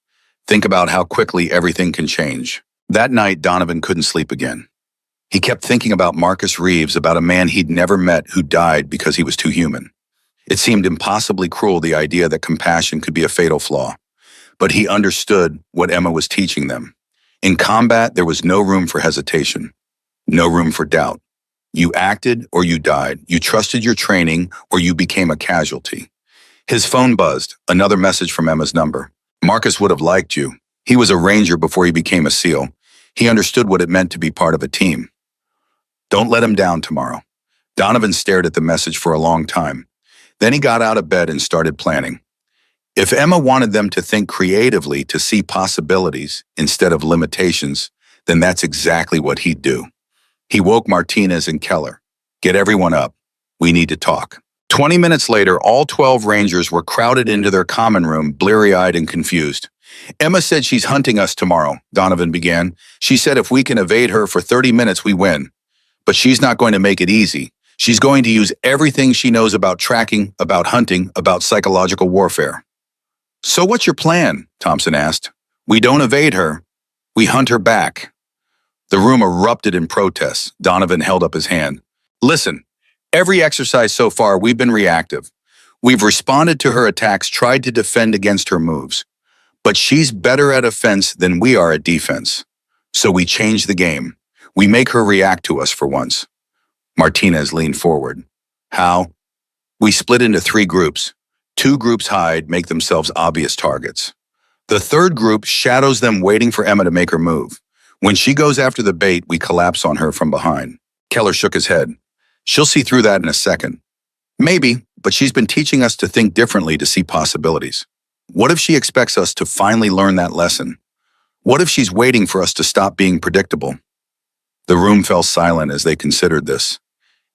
Think about how quickly everything can change." That night, Donovan couldn't sleep again. He kept thinking about Marcus Reeves, about a man he'd never met who died because he was too human. It seemed impossibly cruel, the idea that compassion could be a fatal flaw. But he understood what Emma was teaching them. In combat, there was no room for hesitation, no room for doubt. You acted or you died. You trusted your training or you became a casualty. His phone buzzed, another message from Emma's number. Marcus would have liked you. He was a ranger before he became a SEAL. He understood what it meant to be part of a team. Don't let him down tomorrow. Donovan stared at the message for a long time. Then he got out of bed and started planning. If Emma wanted them to think creatively, to see possibilities instead of limitations, then that's exactly what he'd do. He woke Martinez and Keller. "Get everyone up. We need to talk." 20 minutes later, all 12 Rangers were crowded into their common room, bleary-eyed and confused. "Emma said she's hunting us tomorrow," Donovan began. "She said if we can evade her for 30 minutes, we win. But she's not going to make it easy. She's going to use everything she knows about tracking, about hunting, about psychological warfare." "So what's your plan?" Thompson asked. "We don't evade her. We hunt her back." The room erupted in protests. Donovan held up his hand. "Listen, every exercise so far, we've been reactive. We've responded to her attacks, tried to defend against her moves. But she's better at offense than we are at defense. So we change the game. We make her react to us for once." Martinez leaned forward. "How?" "We split into 3 groups. 2 groups hide, make themselves obvious targets. The 3rd group shadows them, waiting for Emma to make her move. When she goes after the bait, we collapse on her from behind." Keller shook his head. "She'll see through that in a second." "Maybe, but she's been teaching us to think differently, to see possibilities. What if she expects us to finally learn that lesson? What if she's waiting for us to stop being predictable?" The room fell silent as they considered this.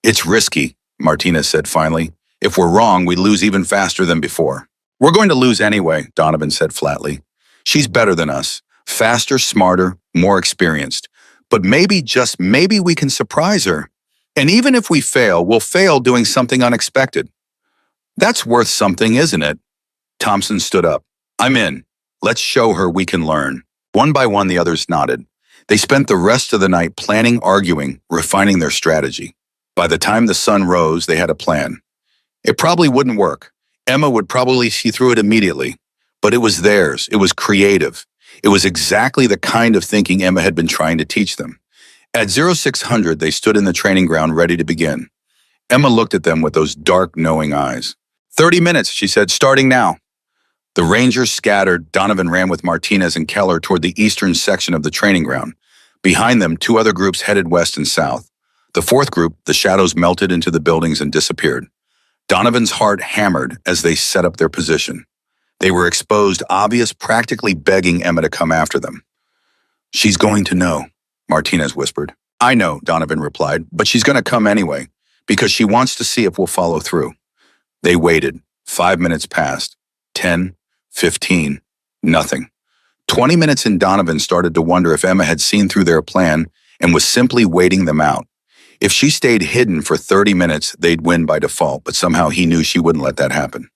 "It's risky," Martinez said finally. "If we're wrong, we lose even faster than before." "We're going to lose anyway," Donovan said flatly. "She's better than us, faster, smarter, more experienced. But maybe, just maybe, we can surprise her. And even if we fail, we'll fail doing something unexpected. That's worth something, isn't it?" Thompson stood up. "I'm in. Let's show her we can learn." One by one, the others nodded. They spent the rest of the night planning, arguing, refining their strategy. By the time the sun rose, they had a plan. It probably wouldn't work. Emma would probably see through it immediately. But it was theirs. It was creative. It was exactly the kind of thinking Emma had been trying to teach them. At 0600, they stood in the training ground ready to begin. Emma looked at them with those dark, knowing eyes. 30 minutes, she said, starting now." The Rangers scattered. Donovan ran with Martinez and Keller toward the eastern section of the training ground. Behind them, 2 other groups headed west and south. The 4th group, the shadows melted into the buildings and disappeared. Donovan's heart hammered as they set up their position. They were exposed, obvious, practically begging Emma to come after them. "She's going to know," Martinez whispered. "I know," Donovan replied, "but she's going to come anyway, because she wants to see if we'll follow through." They waited. 5 minutes passed. 10, 15, nothing. 20 minutes in, Donovan started to wonder if Emma had seen through their plan and was simply waiting them out. If she stayed hidden for 30 minutes, they'd win by default, but somehow he knew she wouldn't let that happen.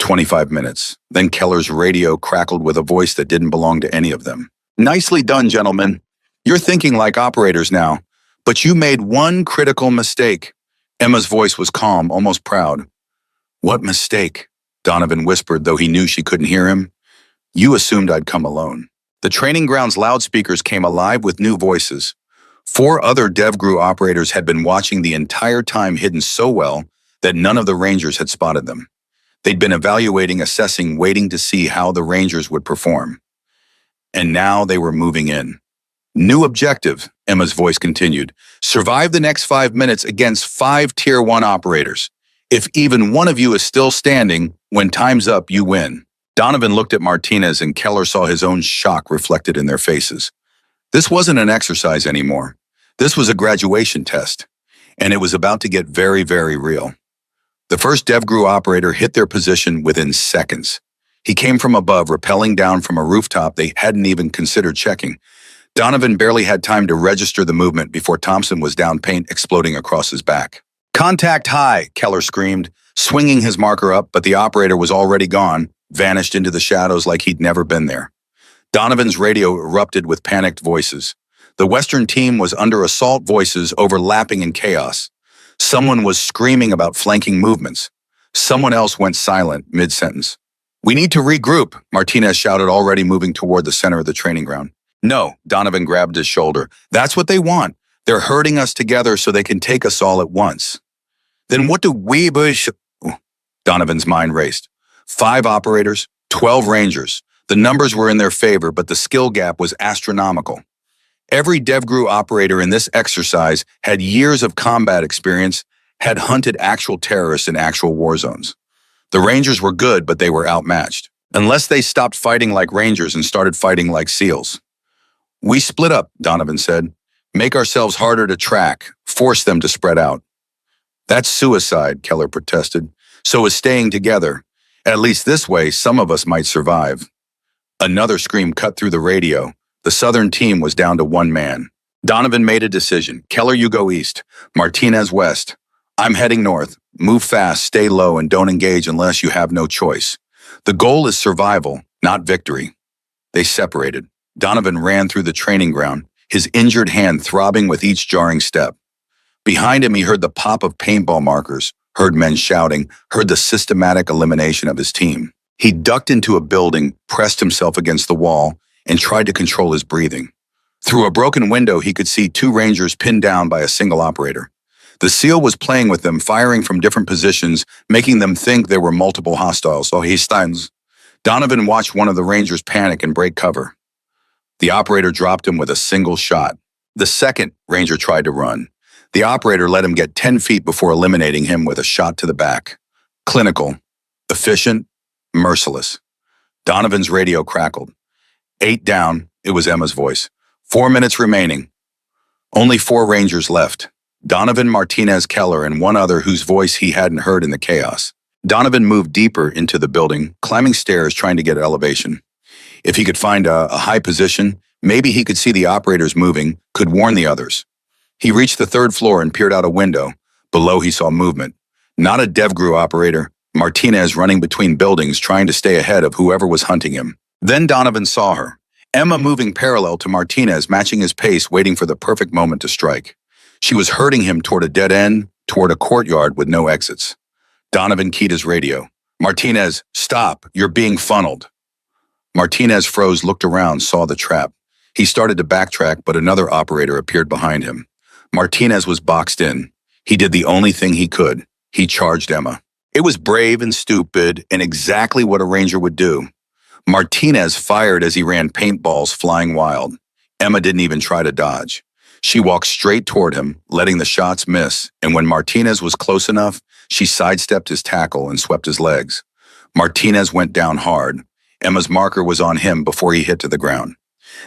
25 minutes. Then Keller's radio crackled with a voice that didn't belong to any of them. "Nicely done, gentlemen. You're thinking like operators now, but you made one critical mistake. Emma's voice was calm, almost proud. What mistake? Donovan whispered, though he knew she couldn't hear him. You assumed I'd come alone. The training ground's loudspeakers came alive with new voices. 4 other DevGru operators had been watching the entire time, hidden so well that none of the Rangers had spotted them. They'd been evaluating, assessing, waiting to see how the Rangers would perform. And now they were moving in. New objective, Emma's voice continued. Survive the next 5 minutes against 5 Tier 1 operators. If even one of you is still standing, when time's up, you win. Donovan looked at Martinez and Keller saw his own shock reflected in their faces. This wasn't an exercise anymore. This was a graduation test, and it was about to get very, very real. The first DevGru operator hit their position within seconds. He came from above, rappelling down from a rooftop they hadn't even considered checking. Donovan barely had time to register the movement before Thompson was down, paint exploding across his back. Contact high, Keller screamed, swinging his marker up, but the operator was already gone, vanished into the shadows like he'd never been there. Donovan's radio erupted with panicked voices. The Western team was under assault, voices overlapping in chaos. Someone was screaming about flanking movements. Someone else went silent mid-sentence. We need to regroup, Martinez shouted, already moving toward the center of the training ground. No, Donovan grabbed his shoulder. That's what they want. They're herding us together so they can take us all at once. Then what do we push? Donovan's mind raced. 5 operators, 12 Rangers. The numbers were in their favor, but the skill gap was astronomical. Every DevGru operator in this exercise had years of combat experience, had hunted actual terrorists in actual war zones. The Rangers were good, but they were outmatched. Unless they stopped fighting like Rangers and started fighting like SEALs. We split up, Donovan said. Make ourselves harder to track, force them to spread out. That's suicide, Keller protested. So is staying together. At least this way, some of us might survive. Another scream cut through the radio. The Southern team was down to 1 man. Donovan made a decision. Keller, you go east. Martinez west. I'm heading north. Move fast, stay low, and don't engage unless you have no choice. The goal is survival, not victory. They separated. Donovan ran through the training ground, his injured hand throbbing with each jarring step. Behind him, he heard the pop of paintball markers, heard men shouting, heard the systematic elimination of his team. He ducked into a building, pressed himself against the wall, and tried to control his breathing. Through a broken window, he could see 2 Rangers pinned down by a single operator. The SEAL was playing with them, firing from different positions, making them think there were multiple hostiles. So he stands. Donovan watched one of the Rangers panic and break cover. The operator dropped him with a single shot. The second Ranger tried to run. The operator let him get 10 feet before eliminating him with a shot to the back. Clinical, efficient, merciless. Donovan's radio crackled. 8 down, it was Emma's voice. 4 minutes remaining. Only 4 Rangers left. Donovan, Martinez, Keller, and 1 other whose voice he hadn't heard in the chaos. Donovan moved deeper into the building, climbing stairs, trying to get elevation. If he could find a high position, maybe he could see the operators moving, could warn the others. He reached the 3rd floor and peered out a window. Below, he saw movement. Not a DevGru operator, Martinez running between buildings, trying to stay ahead of whoever was hunting him. Then Donovan saw her. Emma moving parallel to Martinez, matching his pace, waiting for the perfect moment to strike. She was herding him toward a dead end, toward a courtyard with no exits. Donovan keyed his radio. Martinez, stop, you're being funneled. Martinez froze, looked around, saw the trap. He started to backtrack, but another operator appeared behind him. Martinez was boxed in. He did the only thing he could. He charged Emma. It was brave and stupid, and exactly what a Ranger would do. Martinez fired as he ran, paintballs flying wild. Emma didn't even try to dodge. She walked straight toward him, letting the shots miss, and when Martinez was close enough, she sidestepped his tackle and swept his legs. Martinez went down hard. Emma's marker was on him before he hit to the ground.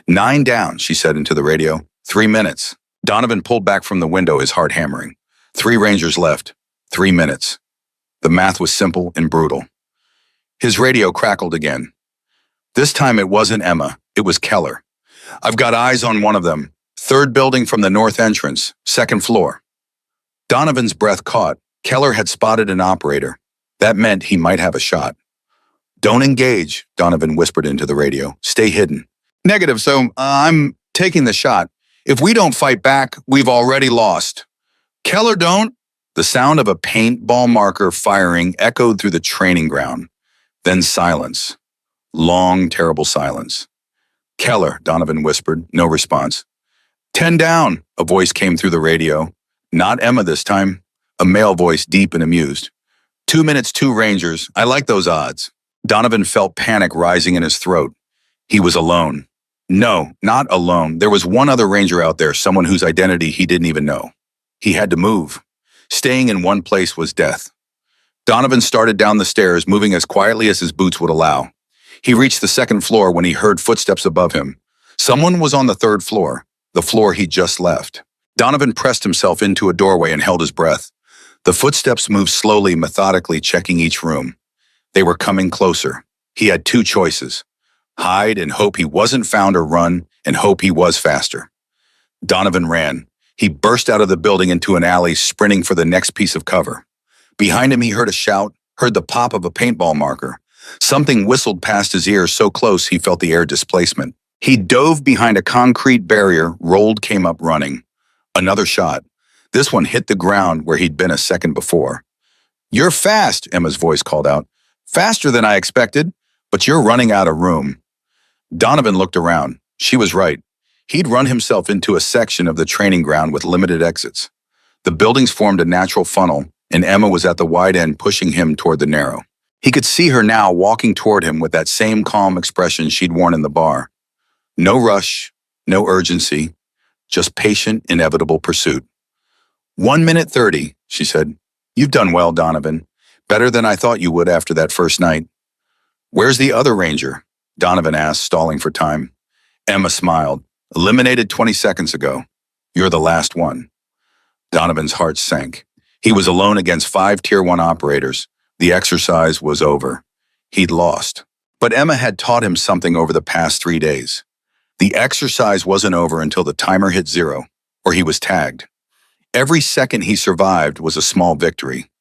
9 down, she said into the radio. 3 minutes. Donovan pulled back from the window, his heart hammering. 3 Rangers left. 3 minutes. The math was simple and brutal. His radio crackled again. This time it wasn't Emma, it was Keller. I've got eyes on one of them. 3rd building from the north entrance, 2nd floor. Donovan's breath caught. Keller had spotted an operator. That meant he might have a shot. Don't engage, Donovan whispered into the radio. Stay hidden. Negative, so I'm taking the shot. If we don't fight back, we've already lost. Keller, don't! The sound of a paintball marker firing echoed through the training ground. Then silence. Long, terrible silence. Keller, Donovan whispered. No response. 10 down, a voice came through the radio. Not Emma this time. A male voice, deep and amused. 2 minutes, 2 Rangers. I like those odds. Donovan felt panic rising in his throat. He was alone. No, not alone. There was one other Ranger out there, someone whose identity he didn't even know. He had to move. Staying in one place was death. Donovan started down the stairs, moving as quietly as his boots would allow. He reached the 2nd floor when he heard footsteps above him. Someone was on the 3rd floor, the floor he'd just left. Donovan pressed himself into a doorway and held his breath. The footsteps moved slowly, methodically, checking each room. They were coming closer. He had 2 choices. Hide and hope he wasn't found, or run and hope he was faster. Donovan ran. He burst out of the building into an alley, sprinting for the next piece of cover. Behind him, he heard a shout, heard the pop of a paintball marker. Something whistled past his ear so close he felt the air displacement. He dove behind a concrete barrier, rolled, came up running. Another shot. This one hit the ground where he'd been a second before. You're fast, Emma's voice called out. Faster than I expected, but you're running out of room. Donovan looked around. She was right. He'd run himself into a section of the training ground with limited exits. The buildings formed a natural funnel, and Emma was at the wide end pushing him toward the narrow. He could see her now walking toward him with that same calm expression she'd worn in the bar. No rush, no urgency, just patient, inevitable pursuit. 1 minute 30, she said. You've done well, Donovan. Better than I thought you would after that first night. Where's the other Ranger? Donovan asked, stalling for time. Emma smiled. Eliminated 20 seconds ago. You're the last one. Donovan's heart sank. He was alone against 5 Tier 1 operators. The exercise was over. He'd lost. But Emma had taught him something over the past 3 days. The exercise wasn't over until the timer hit 0, or he was tagged. Every second he survived was a small victory.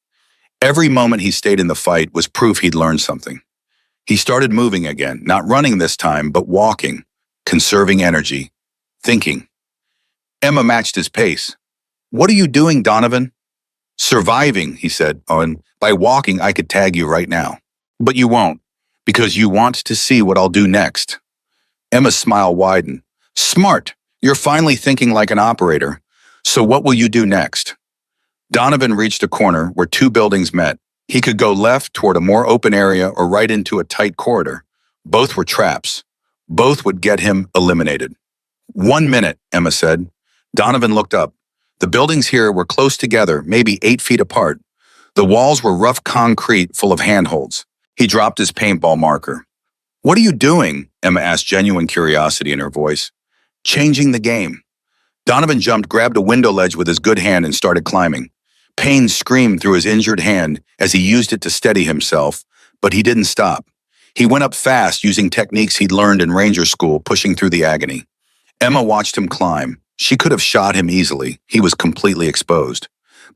Every moment he stayed in the fight was proof he'd learned something. He started moving again, not running this time, but walking, conserving energy, thinking. Emma matched his pace. What are you doing, Donovan? Surviving, he said. Oh, and by walking, I could tag you right now. But you won't, because you want to see what I'll do next. Emma's smile widened. Smart. You're finally thinking like an operator. So what will you do next? Donovan reached a corner where 2 buildings met. He could go left toward a more open area or right into a tight corridor. Both were traps. Both would get him eliminated. 1 minute, Emma said. Donovan looked up. The buildings here were close together, maybe 8 feet apart. The walls were rough concrete full of handholds. He dropped his paintball marker. What are you doing? Emma asked, genuine curiosity in her voice. Changing the game. Donovan jumped, grabbed a window ledge with his good hand and started climbing. Pain screamed through his injured hand as he used it to steady himself, but he didn't stop. He went up fast, using techniques he'd learned in Ranger School, pushing through the agony. Emma watched him climb. She could have shot him easily. He was completely exposed.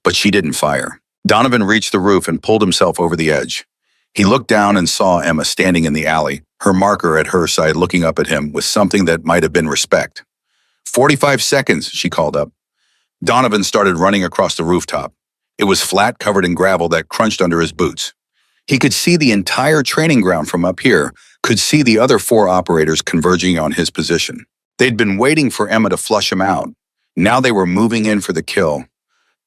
But she didn't fire. Donovan reached the roof and pulled himself over the edge. He looked down and saw Emma standing in the alley, her marker at her side, looking up at him with something that might have been respect. 45 seconds, she called up. Donovan started running across the rooftop. It was flat, covered in gravel that crunched under his boots. He could see the entire training ground from up here, could see the other 4 operators converging on his position. They'd been waiting for Emma to flush him out. Now they were moving in for the kill.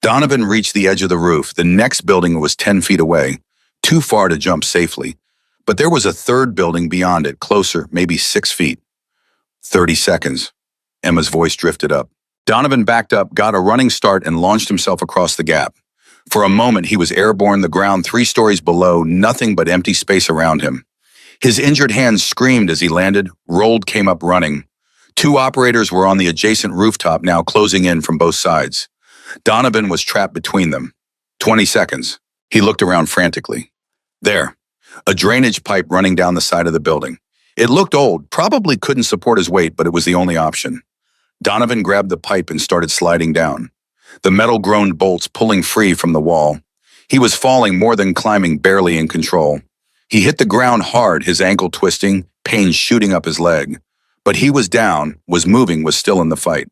Donovan reached the edge of the roof. The next building was 10 feet away, too far to jump safely. But there was a 3rd building beyond it, closer, maybe 6 feet. 30 seconds. Emma's voice drifted up. Donovan backed up, got a running start, and launched himself across the gap. For a moment, he was airborne, the ground 3 stories below, nothing but empty space around him. His injured hands screamed as he landed, rolled, came up running. 2 operators were on the adjacent rooftop now, closing in from both sides. Donovan was trapped between them. 20 seconds. He looked around frantically. There, a drainage pipe running down the side of the building. It looked old, probably couldn't support his weight, but it was the only option. Donovan grabbed the pipe and started sliding down. The metal groaned, bolts pulling free from the wall. He was falling more than climbing, barely in control. He hit the ground hard, his ankle twisting, pain shooting up his leg. But he was down, was moving, was still in the fight.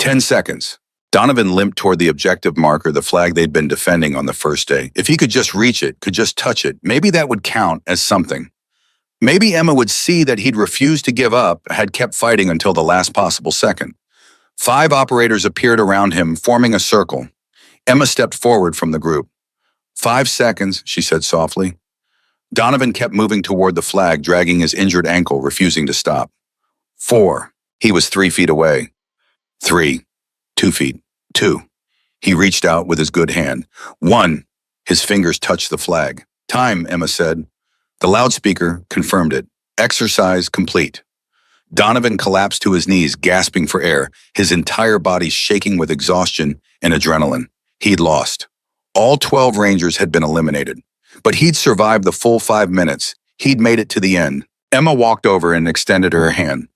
10 seconds. Donovan limped toward the objective marker, the flag they'd been defending on the first day. If he could just reach it, could just touch it, maybe that would count as something. Maybe Emma would see that he'd refused to give up, had kept fighting until the last possible second. 5 operators appeared around him, forming a circle. Emma stepped forward from the group. 5 seconds, she said softly. Donovan kept moving toward the flag, dragging his injured ankle, refusing to stop. 4. He was 3 feet away. 3. 2 feet. 2. He reached out with his good hand. 1. His fingers touched the flag. Time, Emma said. The loudspeaker confirmed it. Exercise complete. Donovan collapsed to his knees, gasping for air, his entire body shaking with exhaustion and adrenaline. He'd lost. All 12 Rangers had been eliminated. But he'd survived the full 5 minutes. He'd made it to the end. Emma walked over and extended her hand.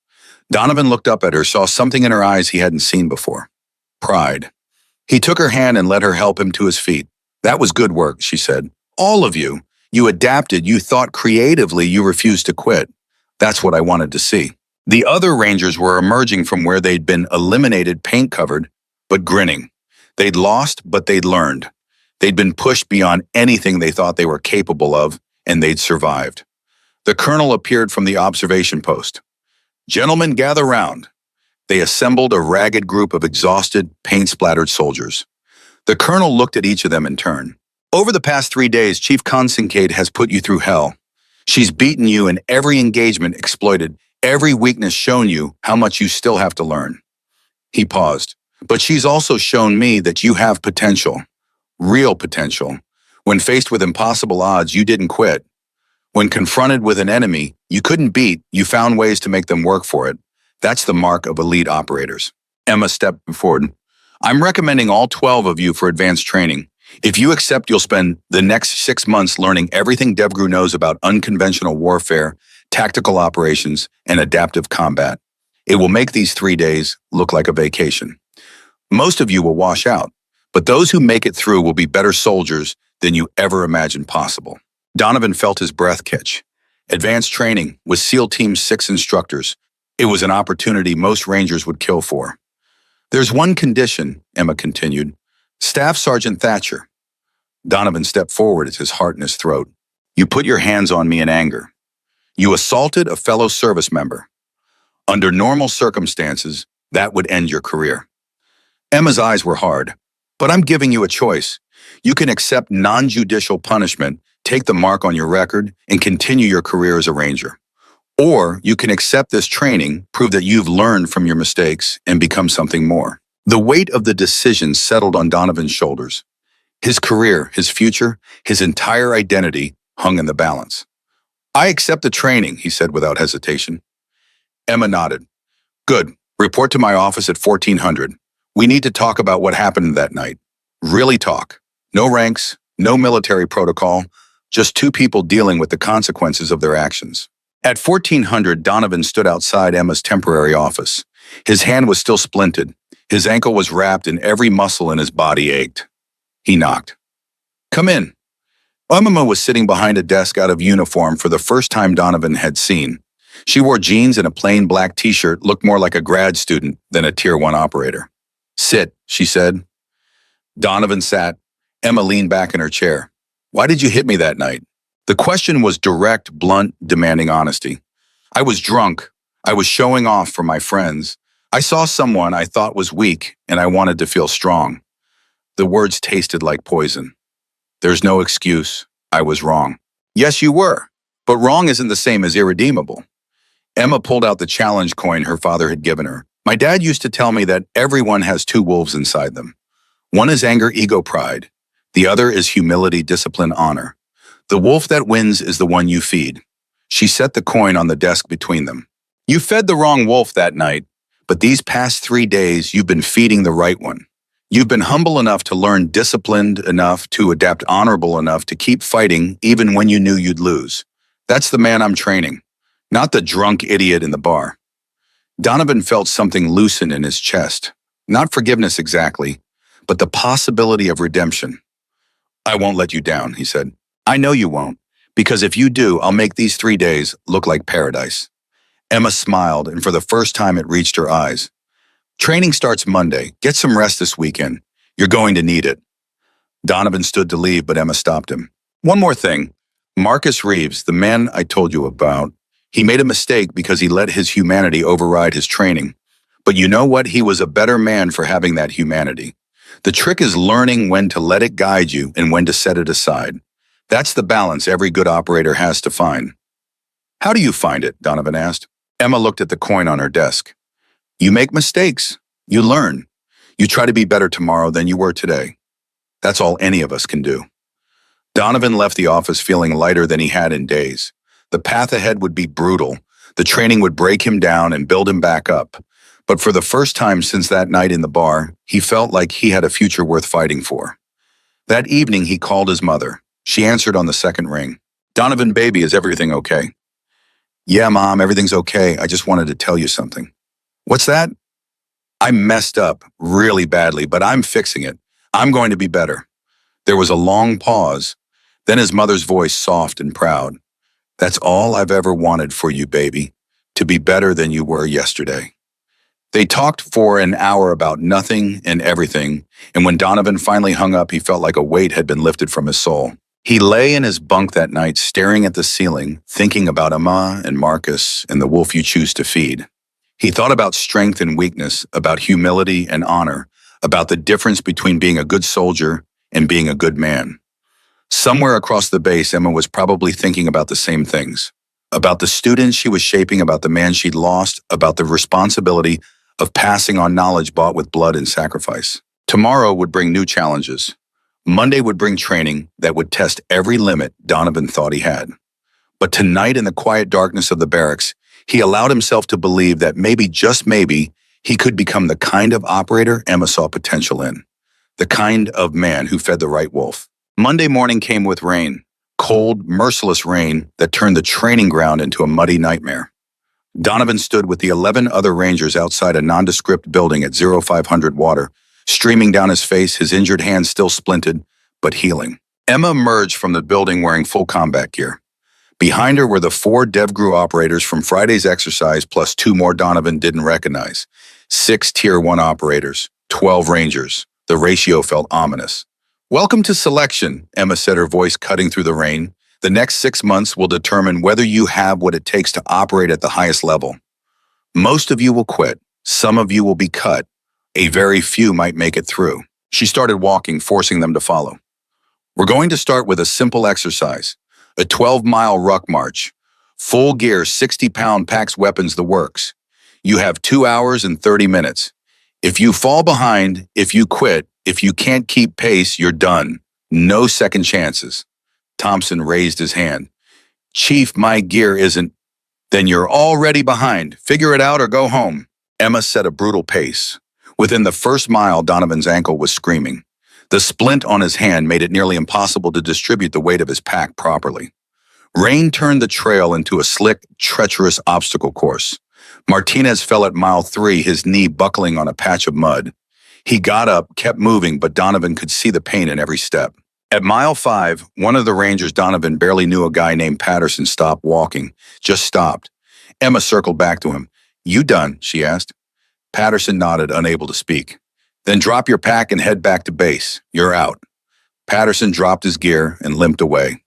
Donovan looked up at her, saw something in her eyes he hadn't seen before. Pride. He took her hand and let her help him to his feet. That was good work, she said. All of you. You adapted, you thought creatively, you refused to quit. That's what I wanted to see. The other Rangers were emerging from where they'd been eliminated, paint-covered, but grinning. They'd lost, but they'd learned. They'd been pushed beyond anything they thought they were capable of, and they'd survived. The colonel appeared from the observation post. Gentlemen, gather round. They assembled a ragged group of exhausted, paint-splattered soldiers. The colonel looked at each of them in turn. Over the past 3 days, Chief Consincade has put you through hell. She's beaten you in every engagement, exploited every weakness, shown you how much you still have to learn. He paused. But she's also shown me that you have potential. Real potential. When faced with impossible odds, you didn't quit. When confronted with an enemy you couldn't beat, you found ways to make them work for it. That's the mark of elite operators. Emma stepped forward. I'm recommending all 12 of you for advanced training. If you accept, you'll spend the next 6 months learning everything DevGru knows about unconventional warfare, tactical operations, and adaptive combat. It will make these 3 days look like a vacation. Most of you will wash out, but those who make it through will be better soldiers than you ever imagined possible. Donovan felt his breath catch. Advanced training with SEAL Team 6 instructors. It was an opportunity most Rangers would kill for. There's one condition, Emma continued. Staff Sergeant Thatcher. Donovan stepped forward, his heart in his throat. You put your hands on me in anger. You assaulted a fellow service member. Under normal circumstances, that would end your career. Emma's eyes were hard. But I'm giving you a choice. You can accept non-judicial punishment, take the mark on your record, and continue your career as a Ranger. Or you can accept this training, prove that you've learned from your mistakes, and become something more. The weight of the decision settled on Donovan's shoulders. His career, his future, his entire identity hung in the balance. I accept the training, he said without hesitation. Emma nodded. Good. Report to my office at 1400. We need to talk about what happened that night. Really talk. No ranks, no military protocol, just 2 people dealing with the consequences of their actions. At 1400, Donovan stood outside Emma's temporary office. His hand was still splinted. His ankle was wrapped and every muscle in his body ached. He knocked. Come in. Emma was sitting behind a desk out of uniform for the first time Donovan had seen. She wore jeans and a plain black t-shirt, looked more like a grad student than a Tier 1 operator. Sit, she said. Donovan sat. Emma leaned back in her chair. Why did you hit me that night? The question was direct, blunt, demanding honesty. I was drunk. I was showing off for my friends. I saw someone I thought was weak, and I wanted to feel strong. The words tasted like poison. There's no excuse. I was wrong. Yes, you were. But wrong isn't the same as irredeemable. Emma pulled out the challenge coin her father had given her. My dad used to tell me that everyone has 2 wolves inside them. One is anger, ego, pride. The other is humility, discipline, honor. The wolf that wins is the one you feed. She set the coin on the desk between them. You fed the wrong wolf that night, but these past 3 days you've been feeding the right one. You've been humble enough to learn, disciplined enough to adapt, honorable enough to keep fighting even when you knew you'd lose. That's the man I'm training, not the drunk idiot in the bar. Donovan felt something loosen in his chest. Not forgiveness exactly, but the possibility of redemption. I won't let you down, he said. I know you won't, because if you do, I'll make these 3 days look like paradise. Emma smiled, and for the first time it reached her eyes. Training starts Monday. Get some rest this weekend. You're going to need it. Donovan stood to leave, but Emma stopped him. One more thing. Marcus Reeves, the man I told you about, he made a mistake because he let his humanity override his training. But you know what? He was a better man for having that humanity. The trick is learning when to let it guide you and when to set it aside. That's the balance every good operator has to find. How do you find it? Donovan asked. Emma looked at the coin on her desk. You make mistakes. You learn. You try to be better tomorrow than you were today. That's all any of us can do. Donovan left the office feeling lighter than he had in days. The path ahead would be brutal. The training would break him down and build him back up. But for the first time since that night in the bar, he felt like he had a future worth fighting for. That evening, he called his mother. She answered on the second ring. Donovan, baby, is everything okay? Yeah, Mom, everything's okay. I just wanted to tell you something. What's that? I messed up really badly, but I'm fixing it. I'm going to be better. There was a long pause. Then his mother's voice, soft and proud. That's all I've ever wanted for you, baby, to be better than you were yesterday. They talked for an hour about nothing and everything, and when Donovan finally hung up, he felt like a weight had been lifted from his soul. He lay in his bunk that night, staring at the ceiling, thinking about Emma and Marcus and the wolf you choose to feed. He thought about strength and weakness, about humility and honor, about the difference between being a good soldier and being a good man. Somewhere across the base, Emma was probably thinking about the same things. About the students she was shaping, about the man she'd lost, about the responsibility of passing on knowledge bought with blood and sacrifice. Tomorrow would bring new challenges. Monday would bring training that would test every limit Donovan thought he had. But tonight, in the quiet darkness of the barracks, he allowed himself to believe that maybe, just maybe, he could become the kind of operator Emma saw potential in. The kind of man who fed the right wolf. Monday morning came with rain. Cold, merciless rain that turned the training ground into a muddy nightmare. Donovan stood with the 11 other Rangers outside a nondescript building at 0500 water, streaming down his face, his injured hand still splinted, but healing. Emma emerged from the building wearing full combat gear. Behind her were the 4 DevGru operators from Friday's exercise plus 2 more Donovan didn't recognize. 6 Tier 1 operators, 12 Rangers. The ratio felt ominous. Welcome to selection, Emma said, her voice cutting through the rain. The next 6 months will determine whether you have what it takes to operate at the highest level. Most of you will quit. Some of you will be cut. A very few might make it through. She started walking, forcing them to follow. We're going to start with a simple exercise, a 12-mile ruck march. Full gear, 60-pound packs weapons, the works. You have 2 hours and 30 minutes. If you fall behind, if you quit, if you can't keep pace, you're done. No second chances. Thompson raised his hand. Chief, my gear isn't. Then you're already behind. Figure it out or go home. Emma set a brutal pace. Within the first mile, Donovan's ankle was screaming. The splint on his hand made it nearly impossible to distribute the weight of his pack properly. Rain turned the trail into a slick, treacherous obstacle course. Martinez fell at mile 3, his knee buckling on a patch of mud. He got up, kept moving, but Donovan could see the pain in every step. At mile 5, one of the Rangers Donovan barely knew, a guy named Patterson, stopped walking, just stopped. Emma circled back to him. You done? She asked. Patterson nodded, unable to speak. Then drop your pack and head back to base. You're out. Patterson dropped his gear and limped away.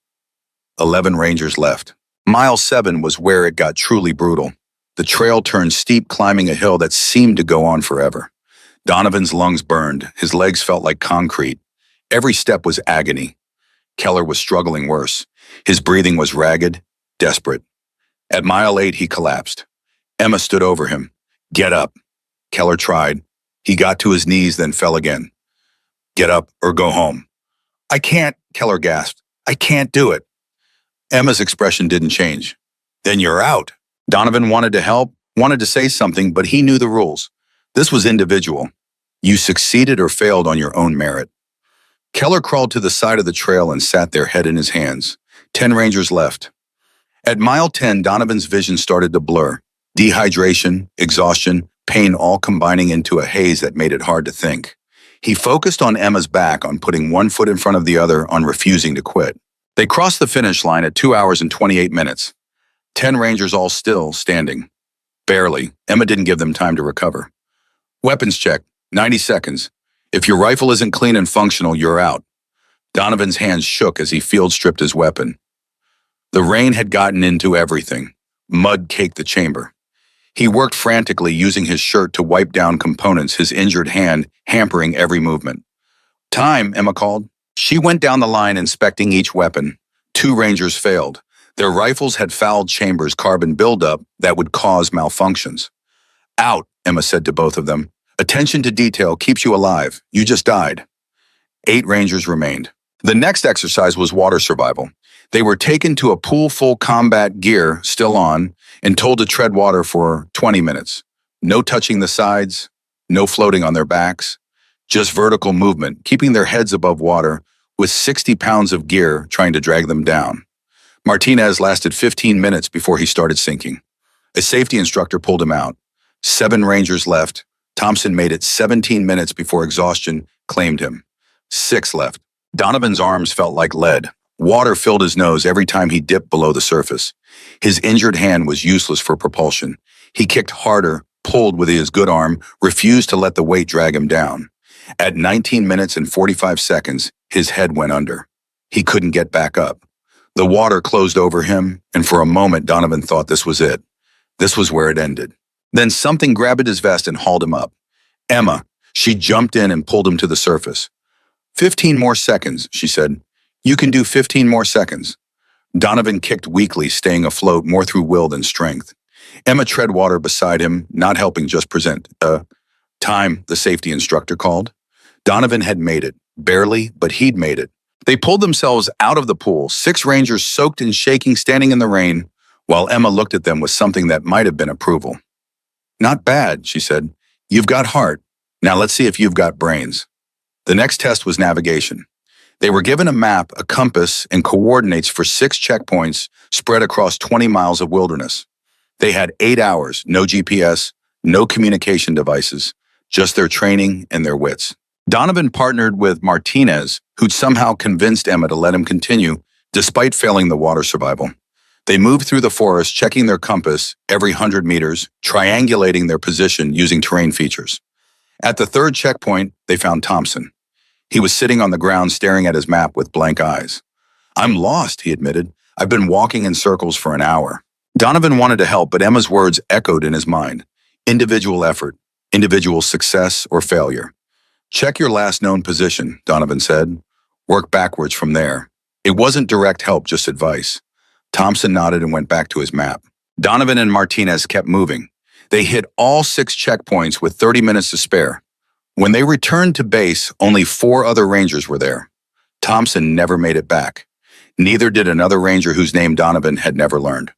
11 Rangers left. Mile 7 was where it got truly brutal. The trail turned steep, climbing a hill that seemed to go on forever. Donovan's lungs burned. His legs felt like concrete. Every step was agony. Keller was struggling worse. His breathing was ragged, desperate. At mile 8, he collapsed. Emma stood over him. Get up. Keller tried. He got to his knees, then fell again. Get up or go home. I can't, Keller gasped. I can't do it. Emma's expression didn't change. Then you're out. Donovan wanted to help, wanted to say something, but he knew the rules. This was individual. You succeeded or failed on your own merit. Keller crawled to the side of the trail and sat there, head in his hands. 10 Rangers left. At mile 10, Donovan's vision started to blur. Dehydration, exhaustion, pain all combining into a haze that made it hard to think. He focused on Emma's back, on putting one foot in front of the other, on refusing to quit. They crossed the finish line at 2 hours and 28 minutes. 10 Rangers all still standing. Barely. Emma didn't give them time to recover. Weapons check, 90 seconds. If your rifle isn't clean and functional, you're out. Donovan's hands shook as he field stripped his weapon. The rain had gotten into everything. Mud caked the chamber. He worked frantically, using his shirt to wipe down components, his injured hand hampering every movement. Time, Emma called. She went down the line, inspecting each weapon. 2 Rangers failed. Their rifles had fouled chambers, carbon buildup that would cause malfunctions. Out, Emma said to both of them. Attention to detail keeps you alive. You just died. 8 Rangers remained. The next exercise was water survival. They were taken to a pool full combat gear, still on, and told to tread water for 20 minutes. No touching the sides, no floating on their backs, just vertical movement, keeping their heads above water with 60 pounds of gear trying to drag them down. Martinez lasted 15 minutes before he started sinking. A safety instructor pulled him out. 7 Rangers left. Thompson made it 17 minutes before exhaustion claimed him. 6 left. Donovan's arms felt like lead. Water filled his nose every time he dipped below the surface. His injured hand was useless for propulsion. He kicked harder, pulled with his good arm, refused to let the weight drag him down. At 19 minutes and 45 seconds, his head went under. He couldn't get back up. The water closed over him, and for a moment Donovan thought this was it. This was where it ended. Then something grabbed his vest and hauled him up. Emma, she jumped in and pulled him to the surface. 15 more seconds, she said. You can do 15 more seconds. Donovan kicked weakly, staying afloat more through will than strength. Emma tread water beside him, not helping, just present. Time, the safety instructor called. Donovan had made it. Barely, but he'd made it. They pulled themselves out of the pool, 6 Rangers soaked and shaking, standing in the rain, while Emma looked at them with something that might have been approval. Not bad, she said. You've got heart. Now let's see if you've got brains. The next test was navigation. They were given a map, a compass, and coordinates for 6 checkpoints spread across 20 miles of wilderness. They had 8 hours, no GPS, no communication devices, just their training and their wits. Donovan partnered with Martinez, who'd somehow convinced Emma to let him continue, despite failing the water survival. They moved through the forest, checking their compass every 100 meters, triangulating their position using terrain features. At the 3rd checkpoint, they found Thompson. He was sitting on the ground staring at his map with blank eyes. I'm lost, he admitted. I've been walking in circles for an hour. Donovan wanted to help, but Emma's words echoed in his mind. Individual effort, individual success or failure. Check your last known position, Donovan said. Work backwards from there. It wasn't direct help, just advice. Thompson nodded and went back to his map. Donovan and Martinez kept moving. They hit all 6 checkpoints with 30 minutes to spare. When they returned to base, only 4 other Rangers were there. Thompson never made it back. Neither did another Ranger whose name Donovan had never learned.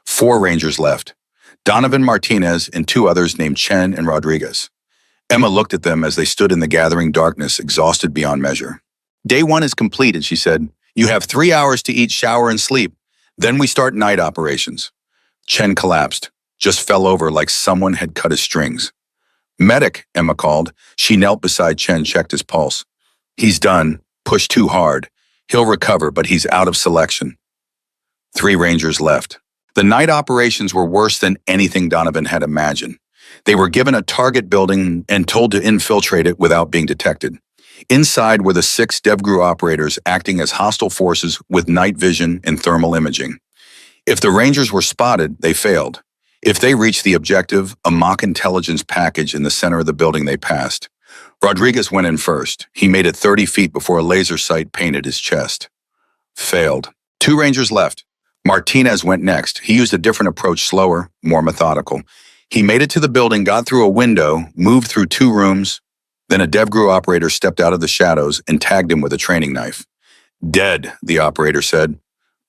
4 Rangers left. Donovan, Martinez, and 2 others named Chen and Rodriguez. Emma looked at them as they stood in the gathering darkness, exhausted beyond measure. Day 1 is completed, she said. You have 3 hours to eat, shower, and sleep. Then we start night operations. Chen collapsed, just fell over like someone had cut his strings. Medic, Emma called. She knelt beside Chen, checked his pulse. He's done. Pushed too hard. He'll recover, but he's out of selection. 3 Rangers left. The night operations were worse than anything Donovan had imagined. They were given a target building and told to infiltrate it without being detected. Inside were the 6 DevGru operators acting as hostile forces with night vision and thermal imaging. If the Rangers were spotted, they failed. If they reached the objective, a mock intelligence package in the center of the building, they passed. Rodriguez went in first. He made it 30 feet before a laser sight painted his chest. Failed. 2 Rangers left. Martinez went next. He used a different approach, slower, more methodical. He made it to the building, got through a window, moved through 2 rooms. Then a DevGru operator stepped out of the shadows and tagged him with a training knife. Dead, the operator said.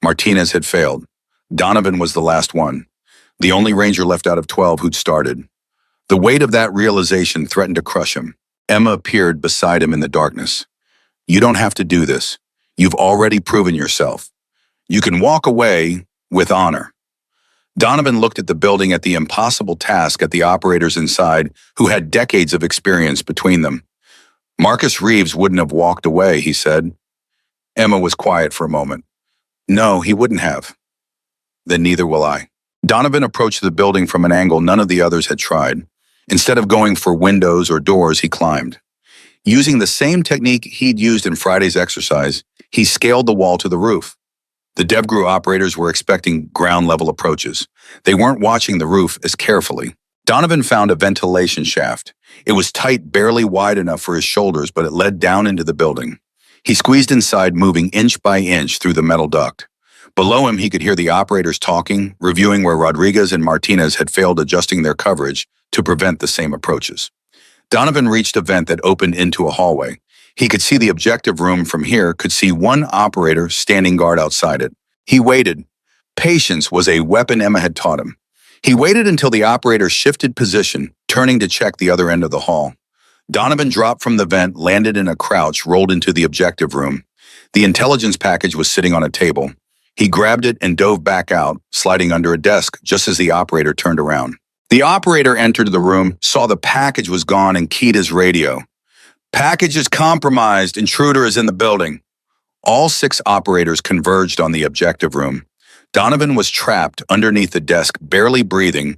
Martinez had failed. Donovan was the last one. The only Ranger left out of 12 who'd started. The weight of that realization threatened to crush him. Emma appeared beside him in the darkness. You don't have to do this. You've already proven yourself. You can walk away with honor. Donovan looked at the building, at the impossible task, at the operators inside who had decades of experience between them. Marcus Reeves wouldn't have walked away, he said. Emma was quiet for a moment. No, he wouldn't have. Then neither will I. Donovan approached the building from an angle none of the others had tried. Instead of going for windows or doors, he climbed. Using the same technique he'd used in Friday's exercise, he scaled the wall to the roof. The DevGru operators were expecting ground-level approaches. They weren't watching the roof as carefully. Donovan found a ventilation shaft. It was tight, barely wide enough for his shoulders, but it led down into the building. He squeezed inside, moving inch by inch through the metal duct. Below him, he could hear the operators talking, reviewing where Rodriguez and Martinez had failed adjusting their coverage to prevent the same approaches. Donovan reached a vent that opened into a hallway. He could see the objective room from here, could see one operator standing guard outside it. He waited. Patience was a weapon Emma had taught him. He waited until the operator shifted position, turning to check the other end of the hall. Donovan dropped from the vent, landed in a crouch, rolled into the objective room. The intelligence package was sitting on a table. He grabbed it and dove back out, sliding under a desk just as the operator turned around. The operator entered the room, saw the package was gone, and keyed his radio. "Package is compromised. Intruder is in the building." All 6 operators converged on the objective room. Donovan was trapped underneath the desk, barely breathing,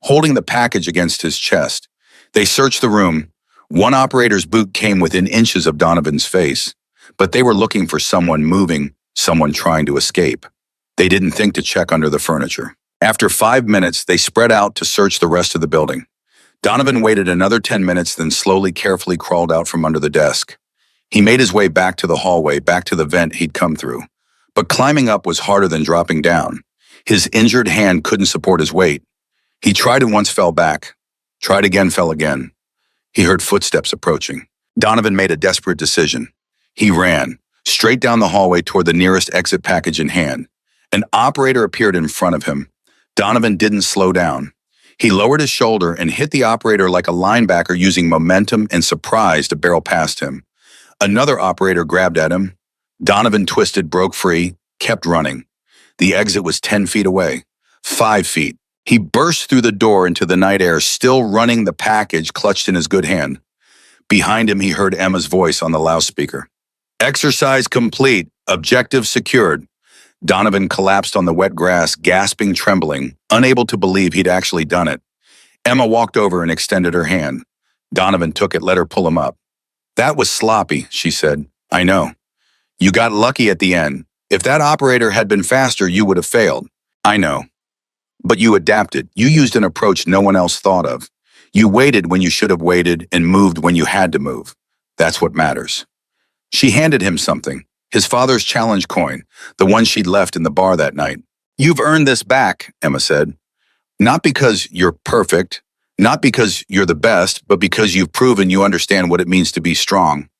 holding the package against his chest. They searched the room. One operator's boot came within inches of Donovan's face, but they were looking for someone moving, someone trying to escape. They didn't think to check under the furniture. After 5 minutes, they spread out to search the rest of the building. Donovan waited another 10 minutes, then slowly, carefully crawled out from under the desk. He made his way back to the hallway, back to the vent he'd come through. But climbing up was harder than dropping down. His injured hand couldn't support his weight. He tried and once fell back. Tried again, fell again. He heard footsteps approaching. Donovan made a desperate decision. He ran, straight down the hallway toward the nearest exit, package in hand. An operator appeared in front of him. Donovan didn't slow down. He lowered his shoulder and hit the operator like a linebacker, using momentum and surprise to barrel past him. Another operator grabbed at him. Donovan twisted, broke free, kept running. The exit was 10 feet away, 5 feet. He burst through the door into the night air, still running, the package clutched in his good hand. Behind him, he heard Emma's voice on the loudspeaker. "Exercise complete. Objective secured." Donovan collapsed on the wet grass, gasping, trembling, unable to believe he'd actually done it. Emma walked over and extended her hand. Donovan took it, let her pull him up. "That was sloppy," she said. "I know. You got lucky at the end. If that operator had been faster, you would have failed. I know. But you adapted. You used an approach no one else thought of. You waited when you should have waited and moved when you had to move. That's what matters." She handed him something. His father's challenge coin, the one she'd left in the bar that night. "You've earned this back," Emma said. "Not because you're perfect, not because you're the best, but because you've proven you understand what it means to be strong.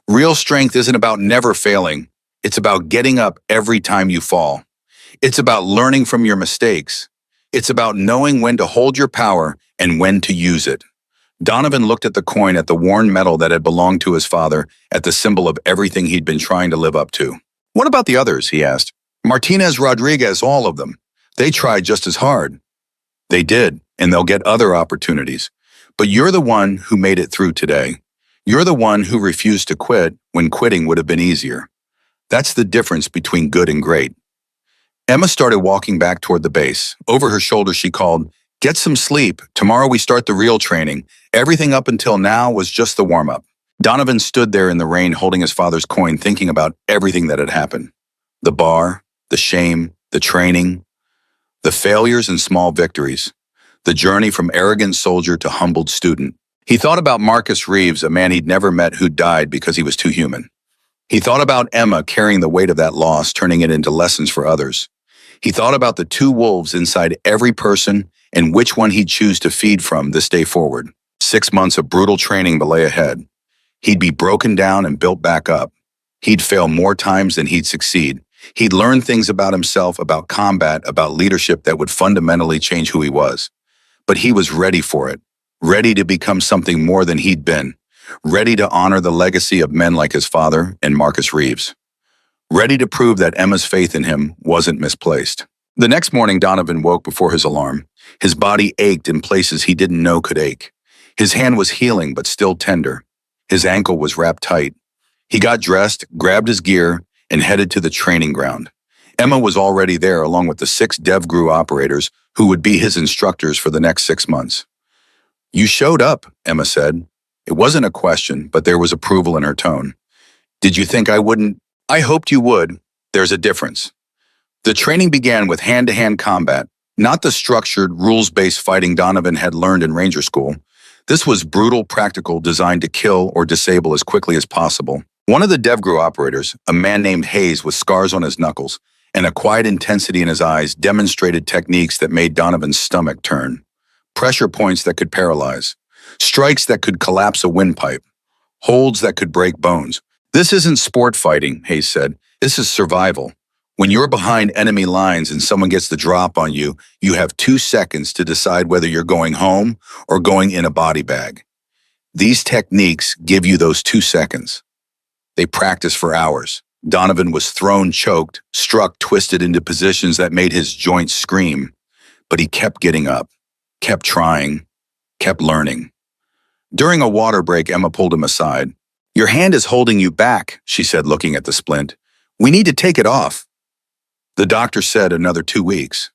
Real strength isn't about never failing. It's about getting up every time you fall. It's about learning from your mistakes. It's about knowing when to hold your power and when to use it." Donovan looked at the coin, at the worn metal that had belonged to his father, at the symbol of everything he'd been trying to live up to. "What about the others?" he asked. "Martinez, Rodriguez, all of them. They tried just as hard." "They did, and they'll get other opportunities. But you're the one who made it through today. You're the one who refused to quit when quitting would have been easier. That's the difference between good and great." Emma started walking back toward the base. Over her shoulder, she called, "Get some sleep. Tomorrow we start the real training. Everything up until now was just the warm-up." Donovan stood there in the rain, holding his father's coin, thinking about everything that had happened. The bar, the shame, the training, the failures and small victories, the journey from arrogant soldier to humbled student. He thought about Marcus Reeves, a man he'd never met who died because he was too human. He thought about Emma carrying the weight of that loss, turning it into lessons for others. He thought about the 2 wolves inside every person and which one he'd choose to feed from this day forward. 6 months of brutal training lay ahead. He'd be broken down and built back up. He'd fail more times than he'd succeed. He'd learn things about himself, about combat, about leadership that would fundamentally change who he was. But he was ready for it, ready to become something more than he'd been, ready to honor the legacy of men like his father and Marcus Reeves, ready to prove that Emma's faith in him wasn't misplaced. The next morning, Donovan woke before his alarm. His body ached in places he didn't know could ache. His hand was healing but still tender. His ankle was wrapped tight. He got dressed, grabbed his gear, and headed to the training ground. Emma was already there, along with the 6 DevGru operators who would be his instructors for the next 6 months. You showed up, Emma said. It wasn't a question, but there was approval in her tone. Did you think I wouldn't? I hoped you would. There's a difference. The training began with hand-to-hand combat, not the structured, rules-based fighting Donovan had learned in Ranger School. This was brutal, practical, designed to kill or disable as quickly as possible. One of the DevGru operators, a man named Hayes with scars on his knuckles and a quiet intensity in his eyes, demonstrated techniques that made Donovan's stomach turn. Pressure points that could paralyze, strikes that could collapse a windpipe, holds that could break bones. This isn't sport fighting, Hayes said. This is survival. When you're behind enemy lines and someone gets the drop on you, you have 2 seconds to decide whether you're going home or going in a body bag. These techniques give you those 2 seconds. They practice for hours. Donovan was thrown, choked, struck, twisted into positions that made his joints scream. But he kept getting up, kept trying, kept learning. During a water break, Emma pulled him aside. Your hand is holding you back, she said, looking at the splint. We need to take it off. The doctor said another 2 weeks.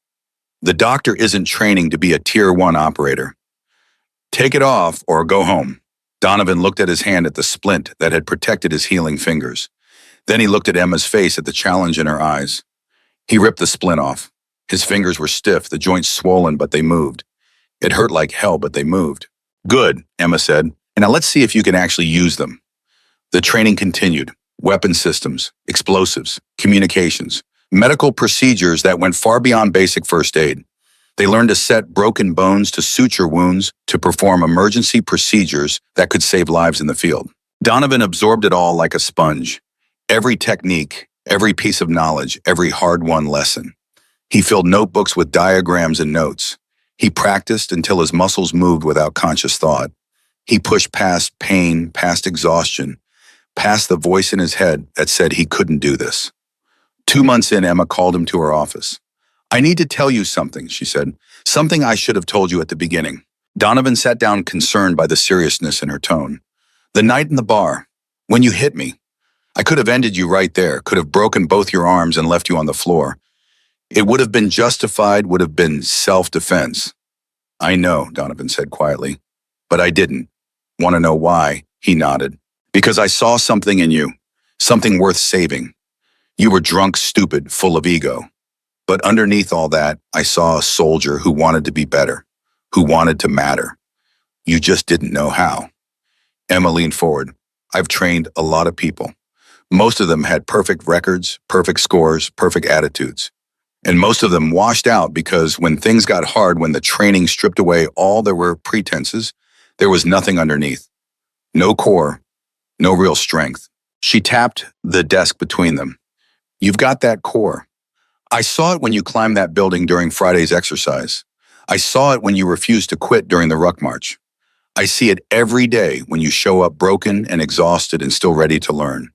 The doctor isn't training to be a Tier 1 operator. Take it off or go home. Donovan looked at his hand at the splint that had protected his healing fingers. Then he looked at Emma's face at the challenge in her eyes. He ripped the splint off. His fingers were stiff, the joints swollen, but they moved. It hurt like hell, but they moved. Good, Emma said. And now let's see if you can actually use them. The training continued. Weapon systems, explosives, communications, medical procedures that went far beyond basic first aid. They learned to set broken bones to suture wounds, to perform emergency procedures that could save lives in the field. Donovan absorbed it all like a sponge. Every technique, every piece of knowledge, every hard-won lesson. He filled notebooks with diagrams and notes. He practiced until his muscles moved without conscious thought. He pushed past pain, past exhaustion, past the voice in his head that said he couldn't do this. 2 months in, Emma called him to her office. I need to tell you something, she said. Something I should have told you at the beginning. Donovan sat down, concerned by the seriousness in her tone. The night in the bar, when you hit me, I could have ended you right there, could have broken both your arms and left you on the floor. It would have been justified, would have been self-defense. I know, Donovan said quietly, but I didn't. Want to know why? He nodded. Because I saw something in you, something worth saving. You were drunk, stupid, full of ego. But underneath all that, I saw a soldier who wanted to be better, who wanted to matter. You just didn't know how. Emma leaned forward. I've trained a lot of people. Most of them had perfect records, perfect scores, perfect attitudes. And most of them washed out because when things got hard, when the training stripped away all there were pretenses, there was nothing underneath. No core, no real strength. She tapped the desk between them. You've got that core. I saw it when you climbed that building during Friday's exercise. I saw it when you refused to quit during the ruck march. I see it every day when you show up broken and exhausted and still ready to learn.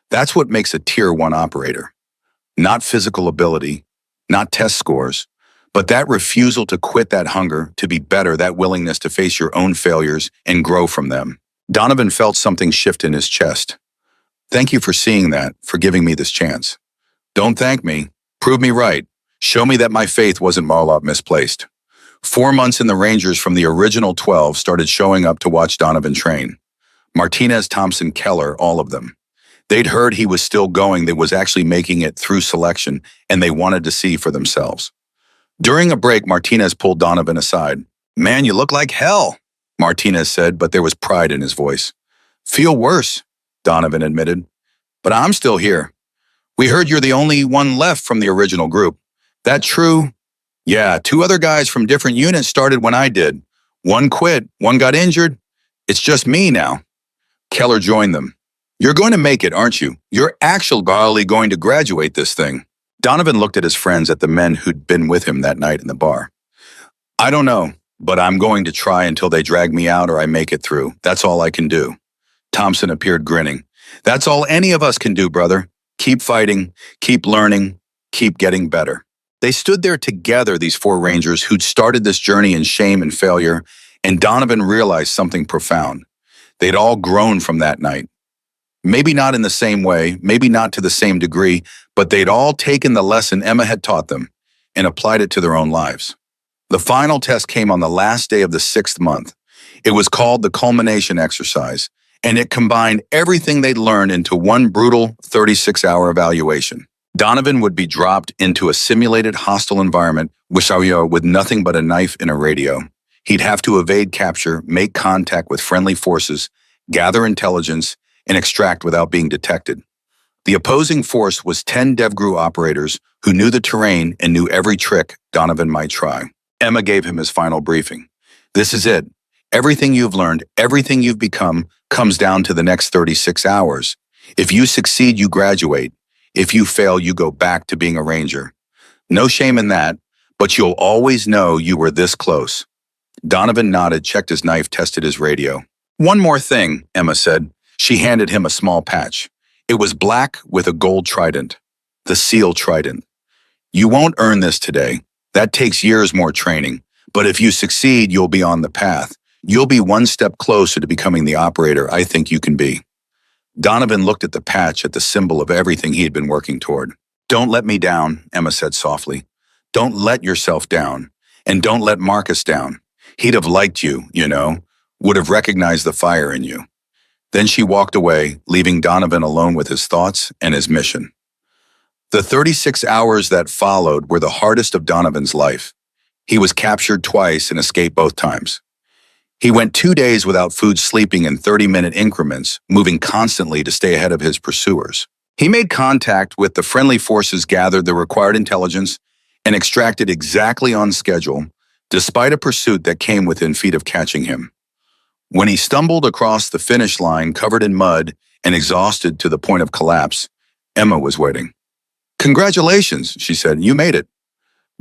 That's what makes a Tier 1 operator. Not physical ability, not test scores, but that refusal to quit, that hunger to be better, that willingness to face your own failures and grow from them. Donovan felt something shift in his chest. Thank you for seeing that, for giving me this chance. Don't thank me. Prove me right. Show me that my faith wasn't all out misplaced. 4 months in the Rangers from the original 12 started showing up to watch Donovan train. Martinez, Thompson, Keller, all of them. They'd heard he was still going, that was actually making it through selection, and they wanted to see for themselves. During a break, Martinez pulled Donovan aside. Man, you look like hell, Martinez said, but there was pride in his voice. Feel worse, Donovan admitted. But I'm still here. We heard you're the only one left from the original group. That true? Yeah, 2 other guys from different units started when I did. One quit, one got injured. It's just me now. Keller joined them. You're going to make it, aren't you? You're actually going to graduate this thing. Donovan looked at his friends, at the men who'd been with him that night in the bar. I don't know, but I'm going to try until they drag me out or I make it through. That's all I can do. Thompson appeared grinning. That's all any of us can do, brother. Keep fighting, keep learning, keep getting better. They stood there together, these 4 Rangers who'd started this journey in shame and failure, and Donovan realized something profound. They'd all grown from that night. Maybe not in the same way, maybe not to the same degree, but they'd all taken the lesson Emma had taught them and applied it to their own lives. The final test came on the last day of the 6th month. It was called the culmination exercise, and it combined everything they'd learned into one brutal 36-hour evaluation. Donovan would be dropped into a simulated hostile environment with nothing but a knife and a radio. He'd have to evade capture, make contact with friendly forces, gather intelligence, and extract without being detected. The opposing force was 10 DevGru operators who knew the terrain and knew every trick Donovan might try. Emma gave him his final briefing. This is it. Everything you've learned, everything you've become, comes down to the next 36 hours. If you succeed, you graduate. If you fail, you go back to being a ranger. No shame in that, but you'll always know you were this close. Donovan nodded, checked his knife, tested his radio. One more thing, Emma said. She handed him a small patch. It was black with a gold trident. The SEAL trident. You won't earn this today. That takes years more training. But if you succeed, you'll be on the path. You'll be one step closer to becoming the operator I think you can be. Donovan looked at the patch, at the symbol of everything he had been working toward. Don't let me down, Emma said softly. Don't let yourself down. And don't let Marcus down. He'd have liked you, would have recognized the fire in you. Then she walked away, leaving Donovan alone with his thoughts and his mission. The 36 hours that followed were the hardest of Donovan's life. He was captured twice and escaped both times. He went 2 days without food, sleeping in 30-minute increments, moving constantly to stay ahead of his pursuers. He made contact with the friendly forces, gathered the required intelligence, and extracted exactly on schedule, despite a pursuit that came within feet of catching him. When he stumbled across the finish line, covered in mud and exhausted to the point of collapse, Emma was waiting. Congratulations, she said, you made it.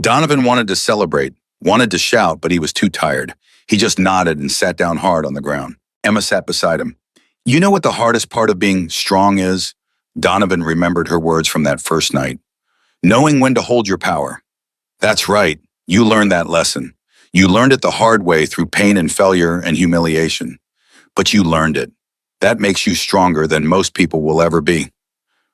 Donovan wanted to celebrate, wanted to shout, but he was too tired. He just nodded and sat down hard on the ground. Emma sat beside him. You know what the hardest part of being strong is? Donovan remembered her words from that first night. Knowing when to hold your power. That's right, you learned that lesson. You learned it the hard way through pain and failure and humiliation. But you learned it. That makes you stronger than most people will ever be.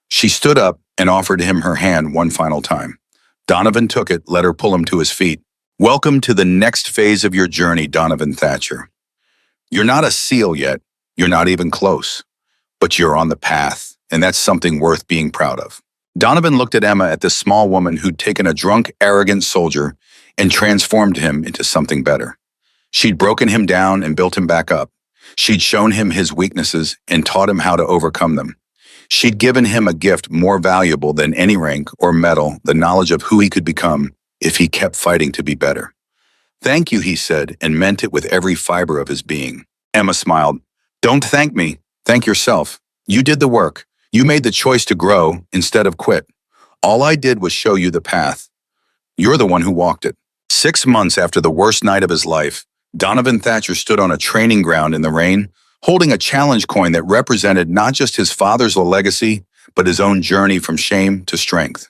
She stood up and offered him her hand one final time. Donovan took it, let her pull him to his feet. Welcome to the next phase of your journey, Donovan Thatcher. You're not a SEAL yet. You're not even close. But you're on the path, and that's something worth being proud of. Donovan looked at Emma, at this small woman who'd taken a drunk, arrogant soldier and transformed him into something better. She'd broken him down and built him back up. She'd shown him his weaknesses and taught him how to overcome them. She'd given him a gift more valuable than any rank or medal, the knowledge of who he could become if he kept fighting to be better. Thank you, he said, and meant it with every fiber of his being. Emma smiled. Don't thank me. Thank yourself. You did the work. You made the choice to grow instead of quit. All I did was show you the path. You're the one who walked it. 6 months after the worst night of his life, Donovan Thatcher stood on a training ground in the rain, holding a challenge coin that represented not just his father's legacy, but his own journey from shame to strength.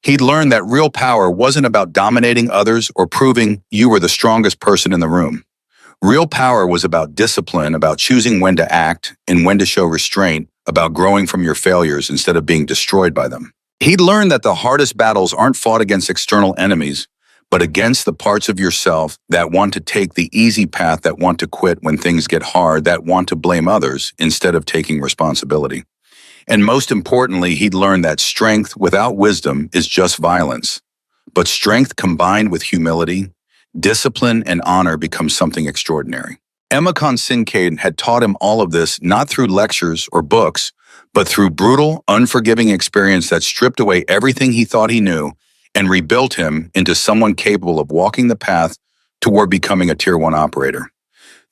He'd learned that real power wasn't about dominating others or proving you were the strongest person in the room. Real power was about discipline, about choosing when to act and when to show restraint, about growing from your failures instead of being destroyed by them. He'd learned that the hardest battles aren't fought against external enemies, but against the parts of yourself that want to take the easy path, that want to quit when things get hard, that want to blame others instead of taking responsibility. And most importantly, he'd learned that strength without wisdom is just violence. But strength combined with humility, discipline, and honor becomes something extraordinary. Emma Kincaid had taught him all of this not through lectures or books, but through brutal, unforgiving experience that stripped away everything he thought he knew and rebuilt him into someone capable of walking the path toward becoming a Tier 1 operator.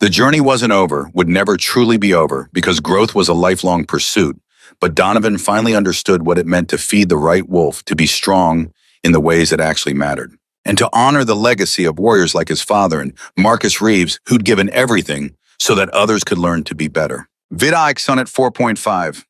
The journey wasn't over, would never truly be over, because growth was a lifelong pursuit. But Donovan finally understood what it meant to feed the right wolf, to be strong in the ways that actually mattered, and to honor the legacy of warriors like his father and Marcus Reeves, who'd given everything so that others could learn to be better. Vidike Sonnet 4.5.